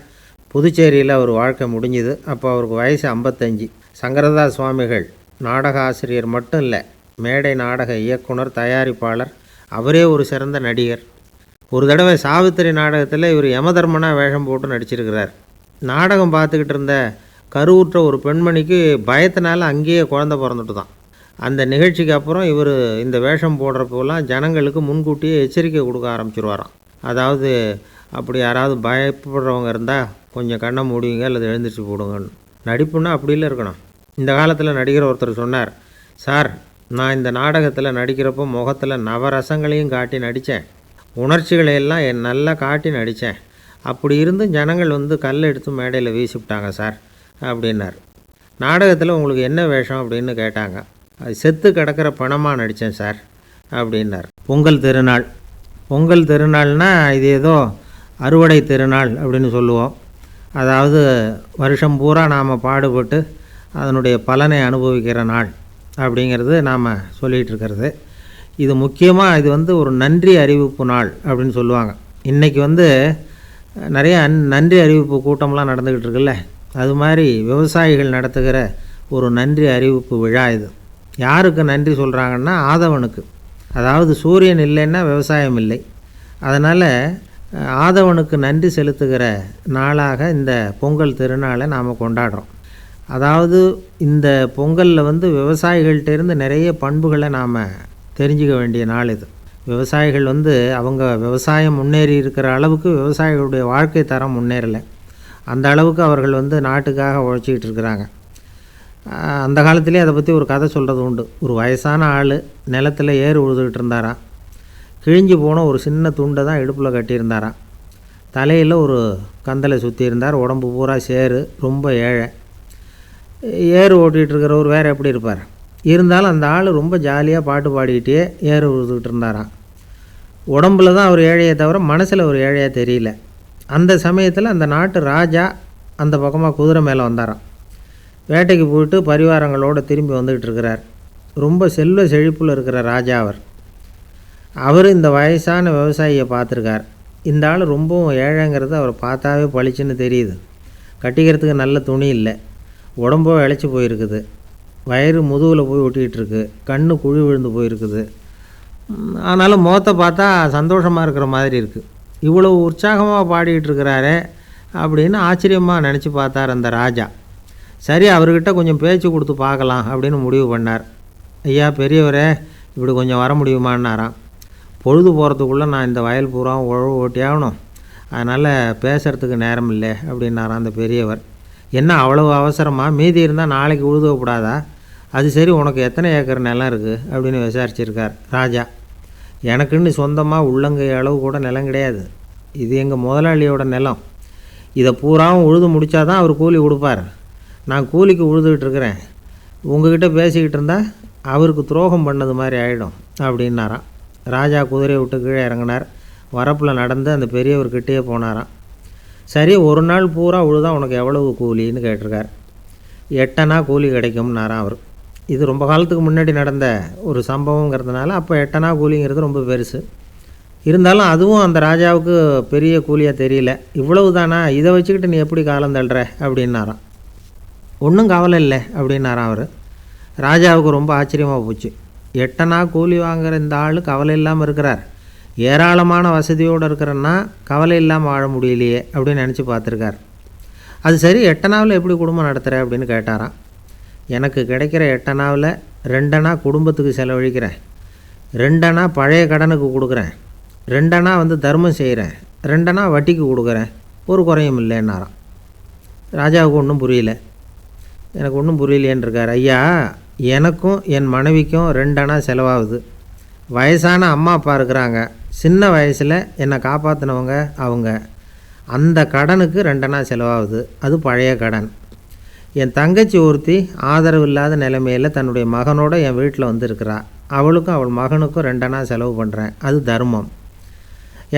Speaker 1: புதுச்சேரியில் அவர் வாழ்க்கை முடிஞ்சுது. அப்போ அவருக்கு வயசு 55. சங்கரதாஸ் சுவாமிகள் நாடக ஆசிரியர் மட்டும் இல்லை, மேடை நாடக இயக்குனர், தயாரிப்பாளர். அவரே ஒரு சிறந்த நடிகர். ஒரு தடவை சாவித்திரி நாடகத்தில் இவர் யமதர்மனாக வேஷம் போட்டு நடிச்சிருக்கிறார். நாடகம் பார்த்துக்கிட்டு இருந்த கருவுற்ற ஒரு பெண்மணிக்கு பயத்தினால அங்கேயே குழந்தை பிறந்துட்டு தான். அந்த நிகழ்ச்சிக்கு அப்புறம் இவர் இந்த வேஷம் போடுறப்போலாம் ஜனங்களுக்கு முன்கூட்டியே எச்சரிக்கை கொடுக்க ஆரம்பிச்சிருவாராம். அதாவது அப்படி யாராவது பயப்படுறவங்க இருந்தால் கொஞ்சம் கண்ணை மூடிங்க அல்லது எழுந்திரிச்சு போடுங்கன்னு. நடிப்புன்னா அப்படிலாம் இருக்கணும். இந்த காலத்தில் நடிகர் ஒருத்தர் சொன்னார், சார், நான் இந்த நாடகத்தில் நடிக்கிறப்போ முகத்தில் நவரசங்களையும் காட்டி நடித்தேன், உணர்ச்சிகளை எல்லாம் நல்லா காட்டி நடித்தேன். அப்படி இருந்து ஜனங்கள் கல் எடுத்து மேடையில் வீசிவிட்டாங்க சார் அப்படின்னார். நாடகத்தில் உங்களுக்கு என்ன வேஷம் அப்படின்னு கேட்டாங்க. அது செத்து கிடக்கிற பணமாக நடித்தேன் சார் அப்படின்னார். பொங்கல் திருநாள். பொங்கல் திருநாள்னால் இது ஏதோ அறுவடை திருநாள் அப்படின்னு சொல்லுவோம். அதாவது வருஷம் பூரா நாம் பாடுபட்டு அதனுடைய பலனை அனுபவிக்கிற நாள் அப்படிங்கிறது நாம் சொல்லிகிட்டு இருக்கிறது. இது முக்கியமாக இது ஒரு நன்றி அறிவிப்பு நாள் அப்படின்னு சொல்லுவாங்க. இன்றைக்கி நிறைய நன்றி அறிவிப்பு கூட்டம்லாம் நடந்துக்கிட்டு இருக்குல்ல, அது மாதிரி விவசாயிகள் நடத்துகிற ஒரு நன்றி அறிவிப்பு விழா இது. யாருக்கு நன்றி சொல்கிறாங்கன்னா ஆதவனுக்கு. அதாவது சூரியன் இல்லைன்னா விவசாயம் இல்லை. அதனால் ஆதவனுக்கு நன்றி செலுத்துகிற நாளாக இந்த பொங்கல் திருநாளை நாம் கொண்டாடுறோம். அதாவது இந்த பொங்கலில் விவசாயிகள்கிட்டேருந்து நிறைய பண்புகளை நாம் தெரிஞ்சுக்க வேண்டிய நாள் இது. விவசாயிகள் அவங்க விவசாயம் முன்னேறி இருக்கிற அளவுக்கு விவசாயிகளுடைய வாழ்க்கை தரம் முன்னேறலை. அந்த அளவுக்கு அவர்கள் நாட்டுக்காக உழைச்சிக்கிட்டு இருக்கிறாங்க. அந்த காலத்துலேயே அதை பற்றி ஒரு கதை சொல்கிறது உண்டு. ஒரு வயசான ஆள் நிலத்தில் ஏறு உழுதுகிட்டு இருந்தாராம். கிழிஞ்சு போன ஒரு சின்ன துண்டை தான் இடுப்பில் கட்டியிருந்தாராம். தலையில் ஒரு கந்தலை சுற்றி இருந்தார். உடம்பு பூரா சேரு, ரொம்ப ஏழை. ஏறு ஓட்டிகிட்டு இருக்கிறவர் வேறு எப்படி இருப்பார்? இருந்தாலும் அந்த ஆள் ரொம்ப ஜாலியாக பாட்டு பாடிக்கிட்டே ஏறு உழுதுகிட்டு இருந்தாராம். உடம்புல தான் அவர் ஏழையை தவிர மனசில் ஒரு ஏழையாக தெரியல. அந்த சமயத்தில் அந்த நாட்டு ராஜா அந்த பக்கமாக குதிரை மேலே வந்தாராம். வேட்டைக்கு போயிட்டு பரிவாரங்களோடு திரும்பி வந்துக்கிட்டு இருக்கிறார். ரொம்ப செல்வ செழிப்பில் இருக்கிற ராஜா அவர் இந்த வயசான விவசாயியை பார்த்துருக்கார். இந்த ஆள் ரொம்பவும் ஏழைங்கிறது அவர் பார்த்தாவே பளிச்சுன்னு தெரியுது. கட்டிக்கிறதுக்கு நல்ல துணி இல்லை, உடம்போ இழைச்சி போயிருக்குது, வயிறு முதுகில் போய் ஒட்டிக்கிட்டு இருக்கு, கண்ணு குழி விழுந்து போயிருக்குது. ஆனாலும் முகத்தை பார்த்தா சந்தோஷமாக இருக்கிற மாதிரி இருக்குது. இவ்வளோ உற்சாகமாக பாடிக்கிட்டு இருக்கிறாரே அப்படின்னு ஆச்சரியமாக நினச்சி பார்த்தார் அந்த ராஜா. சரி, அவர்கிட்ட கொஞ்சம் பேச்சு கொடுத்து பார்க்கலாம் அப்படின்னு முடிவு பண்ணார். ஐயா பெரியவரே, இப்படி கொஞ்சம் வர முடியுமான்னாராம். பொழுது போகிறதுக்குள்ளே நான் இந்த வயல் பூரா உழவு ஓட்டி ஆகணும், அதனால் பேசுகிறதுக்கு நேரம் இல்லை அப்படின்னாராம் அந்த பெரியவர். என்ன அவ்வளவு அவசரமாக? மீதி இருந்தால் நாளைக்கு உழுதக்கூடாதா? அது சரி, உனக்கு எத்தனை ஏக்கர் நிலம் இருக்குது அப்படின்னு விசாரிச்சிருக்கார் ராஜா. எனக்குன்னு சொந்தமாக உள்ளங்கை அளவு கூட நிலம் கிடையாது. இது எங்கள் முதலாளியோட நிலம். இதை பூராவும் உழுது முடித்தா தான் அவர் கூலி கொடுப்பார். நான் கூலிக்கு உழுதுகிட்டு இருக்கிறேன். உங்ககிட்ட பேசிக்கிட்டு இருந்தால் அவருக்கு துரோகம் பண்ணது மாதிரி ஆகிடும் அப்படின்னாராம். ராஜா குதிரையை விட்டு கீழே இறங்கினார். வரப்பில் நடந்து அந்த பெரியவர்கிட்டயே போனாராம். சரி, ஒரு நாள் பூரா உழுதா உனக்கு எவ்வளவு கூலின்னு கேட்டிருக்கார். 8 அணா கூலி கிடைக்கும்னாராம் அவர். இது ரொம்ப காலத்துக்கு முன்னாடி நடந்த ஒரு சம்பவங்கிறதுனால அப்போ 8 அணா கூலிங்கிறது ரொம்ப பெருசு. இருந்தாலும் அதுவும் அந்த ராஜாவுக்கு பெரிய கூலியாக தெரியல. இவ்வளவு தானா, இதை வச்சுக்கிட்டு நீ எப்படி காலம் தள்ளுற அப்படின்னாராம். ஒன்றும் கவலை இல்லை அப்படின்னாராம் அவர். ராஜாவுக்கு ரொம்ப ஆச்சரியமாக போச்சு. 8 அணா கூலி வாங்குகிற இந்த ஆள் கவலை இல்லாமல் இருக்கிறார், ஏராளமான வசதியோடு இருக்கிறன்னா கவலை இல்லாமல் வாழ முடியலையே அப்படின்னு நினச்சி பார்த்துருக்கார். அது சரி, 8 அணாவில் எப்படி குடும்பம் நடத்துகிற அப்படின்னு கேட்டாராம். எனக்கு கிடைக்கிற 8 அணாவில் 2 அணா குடும்பத்துக்கு செலவழிக்கிறேன், 2 அணா பழைய கடனுக்கு கொடுக்குறேன், 2 அணா தர்மம் செய்கிறேன், 2 அணா வட்டிக்கு கொடுக்குறேன், ஒரு குறையும் இல்லைன்னாராம். ராஜாவுக்கு ஒன்றும் புரியல. எனக்கு ஒன்றும் புரியலேன்னு இருக்கார். ஐயா, எனக்கும் என் மனைவிக்கும் 2 அணா செலவாகுது. வயசான அம்மா அப்பா இருக்கிறாங்க, சின்ன வயசில் என்னை காப்பாற்றினவங்க அவங்க. அந்த கடனுக்கு 2 அணா செலவாகுது, அது பழைய கடன். என் தங்கச்சி ஒருத்தி ஆதரவு இல்லாத நிலைமையில் தன்னுடைய மகனோட என் வீட்டில் இருக்கிறா. அவளுக்கும் அவள் மகனுக்கும் 2 அணா செலவு பண்ணுறேன், அது தர்மம்.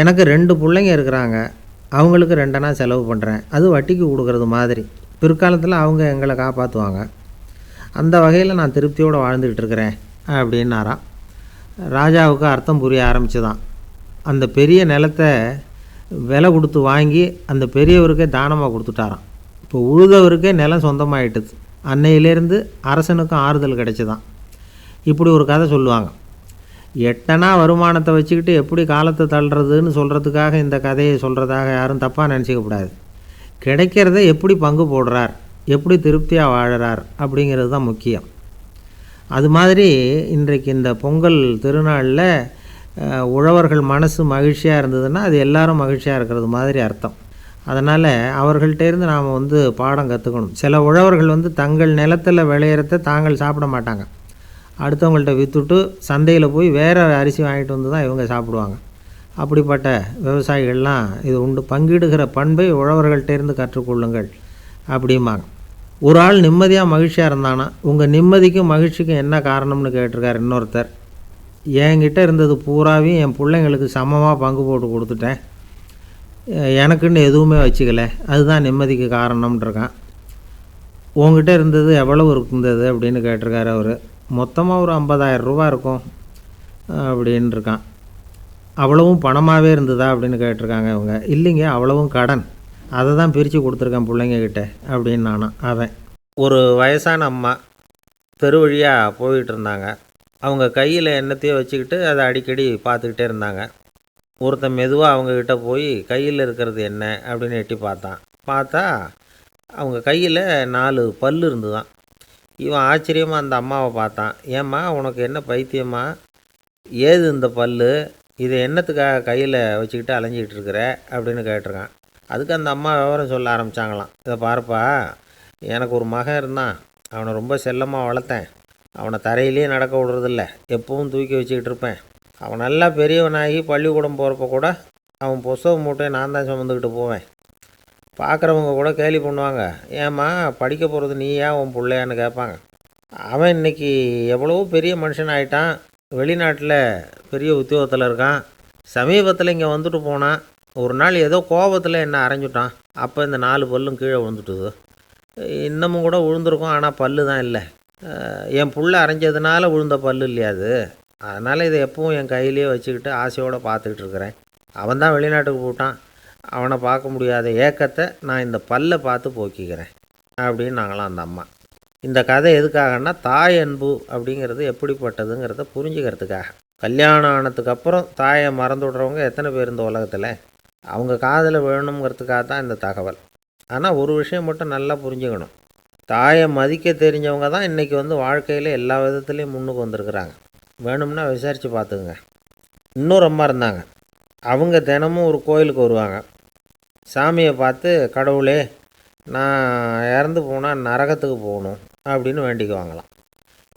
Speaker 1: எனக்கு 2 பிள்ளைங்க இருக்கிறாங்க, அவங்களுக்கு 2 அணா செலவு பண்ணுறேன், அது வட்டிக்கு கொடுக்குறது மாதிரி. பிற்காலத்தில் அவங்க எங்களை காப்பாற்றுவாங்க. அந்த வகையில் நான் திருப்தியோடு வாழ்ந்துக்கிட்டு இருக்கிறேன் அப்படின்னாராம். ராஜாவுக்கு அர்த்தம் புரிய ஆரம்பிச்சுதான். அந்த பெரிய நிலத்தை விலை கொடுத்து வாங்கி அந்த பெரியவருக்கே தானமாக கொடுத்துட்டாராம். இப்போ உழுதவருக்கே நிலம் சொந்தமாயிட்டுது. அன்னையிலேருந்து அரசனுக்கும் ஆறுதல் கிடைச்சிதான். இப்படி ஒரு கதை சொல்லுவாங்க. 8 அணா வருமானத்தை வச்சுக்கிட்டு எப்படி காலத்தை தள்ளுறதுன்னு சொல்கிறதுக்காக இந்த கதையை சொல்கிறதாக யாரும் தப்பாக நினச்சிக்கக்கூடாது. கிடைக்கிறத எப்படி பங்கு போடுறார், எப்படி திருப்தியாக வாழறார் அப்படிங்கிறது தான் முக்கியம். அது மாதிரி இன்றைக்கு இந்த பொங்கல் திருநாளில் உழவர்கள் மனசு மகிழ்ச்சியாக இருந்ததுன்னா அது எல்லாரும் மகிழ்ச்சியாக இருக்கிறது மாதிரி அர்த்தம். அதனால் அவர்கள்ட்டேருந்து நாம் பாடம் கற்றுக்கணும். சில உழவர்கள் தங்கள் நிலத்தில் விளையிறத தாங்கள் சாப்பிட மாட்டாங்க, அடுத்தவங்கள்ட்ட விற்றுட்டு சந்தையில் போய் வேறு அரிசி வாங்கிட்டு வந்து தான் இவங்க சாப்பிடுவாங்க. அப்படிப்பட்ட விவசாயிகள்லாம் இது உண்டு. பங்கிடுகிற பண்பை உழவர்கள்ட்டேருந்து கற்றுக்கொள்ளுங்கள் அப்படிம்பாங்க. ஒரு ஆள் நிம்மதியாக மகிழ்ச்சியாக இருந்தானா, உங்கள் நிம்மதிக்கும் மகிழ்ச்சிக்கும் என்ன காரணம்னு கேட்டிருக்கார் இன்னொருத்தர். என்கிட்ட இருந்தது பூராவையும் என் பிள்ளைங்களுக்கு சமமாக பங்கு போட்டு கொடுத்துட்டேன், எனக்குன்னு எதுவுமே வச்சுக்கல, அதுதான் நிம்மதிக்கு காரணம்ன்றிருக்கான். உங்ககிட்ட இருந்தது எவ்வளவு இருந்தது அப்படின்னு கேட்டிருக்காரு அவர். மொத்தமாக ஒரு 50,000 ரூபா இருக்கும் அப்படின்னு இருக்கான். அவ்வளவும் பணமாகவே இருந்ததா அப்படின்னு கேட்டிருக்காங்க இவங்க. இல்லைங்க, அவ்வளவும் கடன், அதை தான் பிரித்து கொடுத்துருக்கேன் பிள்ளைங்கக்கிட்ட அப்படின்னு நானும். அவன் ஒரு வயசான அம்மா தெரு வழியாக போயிட்டு இருந்தாங்க. அவங்க கையில் எண்ணத்தையோ வச்சுக்கிட்டு அதை அடிக்கடி பார்த்துக்கிட்டே இருந்தாங்க. ஒருத்தன் மெதுவாக அவங்கக்கிட்ட போய் கையில் இருக்கிறது என்ன அப்படின்னு எட்டி பார்த்தா அவங்க கையில் 4 பல் இருந்துதான். இவன் ஆச்சரியமாக அந்த அம்மாவை பார்த்தான். ஏம்மா, உனக்கு என்ன பைத்தியமா, ஏது இந்த பல், இதை என்னத்துக்காக கையில் வச்சுக்கிட்டு அலைஞ்சிக்கிட்டு இருக்கிற அப்படின்னு கேட்டிருக்கான். அதுக்கு அந்த அம்மா விவரம் சொல்ல ஆரம்பித்தாங்களாம். இதை பாருப்பா, எனக்கு ஒரு மகன் இருந்தான், அவனை ரொம்ப செல்லமாக வளர்த்தேன். அவனை தரையிலேயே நடக்க விடுறதில்ல, எப்பவும் தூக்கி வச்சுக்கிட்டு இருப்பேன். அவன் நல்லா பெரியவனாகி பள்ளிக்கூடம் போகிறப்ப கூட அவன் புஸ்தக மூட்டையை நான் தான் சுமந்துக்கிட்டு போவேன். பார்க்குறவங்க கூட கேலி பண்ணுவாங்க, ஏம்மா படிக்க போகிறது நீயா உன் பிள்ளையான்னு கேட்பாங்க. அவன் இன்னைக்கு எவ்வளவோ பெரிய மனுஷன் ஆகிட்டான், வெளிநாட்டில் பெரிய உத்தியோகத்தில் இருக்கான். சமீபத்தில் இங்கே வந்துட்டு போனான். ஒரு நாள் ஏதோ கோபத்தில் என்ன அரைஞ்சுட்டான். அப்போ இந்த 4 பல்லும் கீழே விழுந்துட்டுது. இன்னமும் கூட விழுந்திருக்கும், ஆனால் பல்லு தான் இல்லை. என் புள்ள அரைஞ்சதுனால விழுந்த பல்லு இல்லையா அது. அதனால் இதை எப்பவும் என் கையிலேயே வச்சுக்கிட்டு ஆசையோடு பார்த்துக்கிட்டு இருக்கிறேன். அவன் தான் வெளிநாட்டுக்கு போட்டான். அவனை பார்க்க முடியாத ஏக்கத்தை நான் இந்த பல்லை பார்த்து போக்கிக்கிறேன் அப்படின்னு நாங்களாம் அந்த அம்மா. இந்த கதை எதுக்காகன்னா, தாய் அன்பு அப்படிங்கிறது எப்படிப்பட்டதுங்கிறத புரிஞ்சுக்கிறதுக்காக. கல்யாணம் ஆனதுக்கு அப்புறம் தாயை மறந்து விடுறவங்க எத்தனை பேர் இந்த உலகத்தில்? அவங்க காதில் வேணுங்கிறதுக்காக தான் இந்த தகவல். ஆனால் ஒரு விஷயம் மட்டும் நல்லா புரிஞ்சுக்கணும், தாயை மதிக்க தெரிஞ்சவங்க தான் இன்றைக்கி வாழ்க்கையில் எல்லா விதத்துலேயும் முன்னுக்கு வந்திருக்கிறாங்க. வேணும்னா விசாரித்து பார்த்துக்குங்க. இன்னொரு அம்மா இருந்தாங்க. அவங்க தினமும் ஒரு கோயிலுக்கு வருவாங்க. சாமியை பார்த்து, கடவுளே நான் இறந்து போனால் நரகத்துக்கு போகணும் அப்படின்னு வேண்டிக்குவாங்களாம்.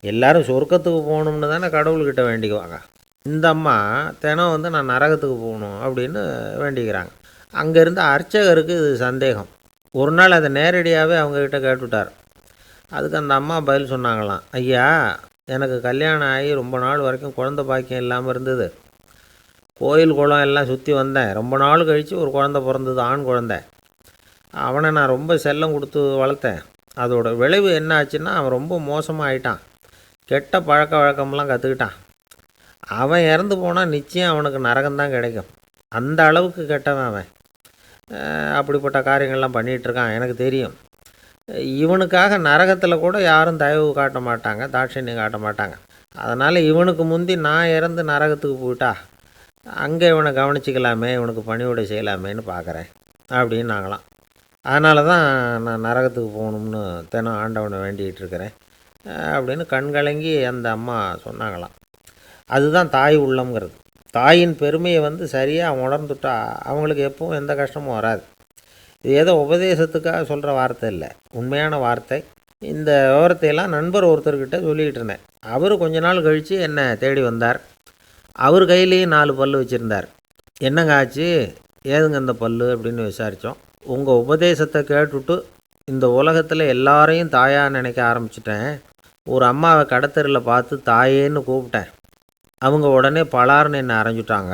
Speaker 1: எல்லோரும் சொர்க்கத்துக்கு போகணும்னு தானே கடவுள்கிட்ட வேண்டிக்குவாங்க. இந்த அம்மா தினம் நான் நரகத்துக்கு போகணும் அப்படின்னு வேண்டிக்கிறாங்க. அங்கே இருந்த அர்ச்சகருக்கு இது சந்தேகம். ஒரு நாள் அதை நேரடியாகவே அவங்கக்கிட்ட கேட்டுவிட்டார். அதுக்கு அந்த அம்மா பதில் சொன்னாங்களாம், ஐயா, எனக்கு கல்யாணம் ஆகி ரொம்ப நாள் வரைக்கும் குழந்த பாக்கியம் இல்லாமல் இருந்தது. கோயில் குளம் எல்லாம் சுற்றி வந்தேன். ரொம்ப நாள் கழித்து ஒரு குழந்த பிறந்தது, ஆண் குழந்தை. அவனை நான் ரொம்ப செல்லம் கொடுத்து வளர்த்தேன். அதோட விளைவு என்ன ஆச்சுன்னா, அவன் ரொம்ப மோசமாக ஆயிட்டான். கெட்ட பழக்க வழக்கம்லாம் கற்றுக்கிட்டான். அவன் இறந்து போனால் நிச்சயம் அவனுக்கு நரகம்தான் கிடைக்கும். அந்த அளவுக்கு கெட்டவன் அவன். அப்படிப்பட்ட காரியங்கள்லாம் பண்ணிகிட்ருக்கான், எனக்கு தெரியும். இவனுக்காக நரகத்தில் கூட யாரும் தயவு காட்ட மாட்டாங்க, தாட்சண்யம் காட்ட மாட்டாங்க. அதனால் இவனுக்கு முந்தி நான் இறந்து நரகத்துக்கு போயிட்டா அங்கே இவனை கவனிச்சிக்கலாமே, இவனுக்கு பணிவிடை செய்யலாமேன்னு பார்க்குறேன் அப்படின்னு நாங்களாம். அதனால தான் நான் நரகத்துக்கு போகணும்னு தினம் ஆண்டவனை வேண்டிகிட்டு இருக்கிறேன் அப்படின்னு கண்கலங்கி அந்த அம்மா சொன்னாங்களாம். அதுதான் தாய் உள்ளம்ங்கிறது. தாயின் பெருமையை சரியாக உணர்ந்துட்டா அவங்களுக்கு எப்பவும் எந்த கஷ்டமும் வராது. இது ஏதோ உபதேசத்துக்காக சொல்கிற வார்த்தை இல்லை, உண்மையான வார்த்தை. இந்த விவரத்தையெல்லாம் நண்பர் ஒருத்தர்கிட்ட சொல்லிக்கிட்டு இருந்தேன். அவர் கொஞ்ச நாள் கழித்து என்னை தேடி வந்தார். அவர் கையிலேயும் 4 பல்லு வச்சுருந்தார். என்னங்க ஆச்சு, ஏதுங்க இந்த பல்லு அப்படின்னு விசாரித்தோம். உங்கள் உபதேசத்தை கேட்டுவிட்டு இந்த உலகத்தில் எல்லாரையும் தாயாக நினைக்க ஆரம்பிச்சிட்டேன். ஒரு அம்மாவை கடத்தெருவில் பார்த்து தாயேன்னு கூப்பிட்டேன். அவங்க உடனே பலார்னு என்னை அரைஞ்சிட்டாங்க,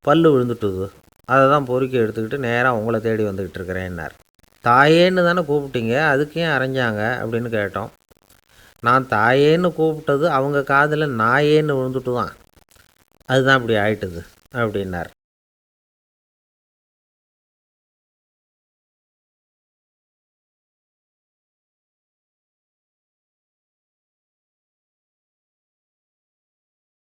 Speaker 1: பல்லு விழுந்துட்டுது. அதை தான் பொறுக்கி எடுத்துக்கிட்டு நேராக உங்களை தேடி வந்துக்கிட்டு இருக்கிறேன்னார். தாயேன்னு தானே கூப்பிட்டீங்க, அதுக்கு ஏன் அரைஞ்சாங்க அப்படின்னு கேட்டோம். நான் தாயேன்னு கூப்பிட்டது அவங்க காதில் நாயேன்னு விழுந்துட்டு தான், அதுதான் இப்படி ஆயிட்டுது அப்படின்னார்.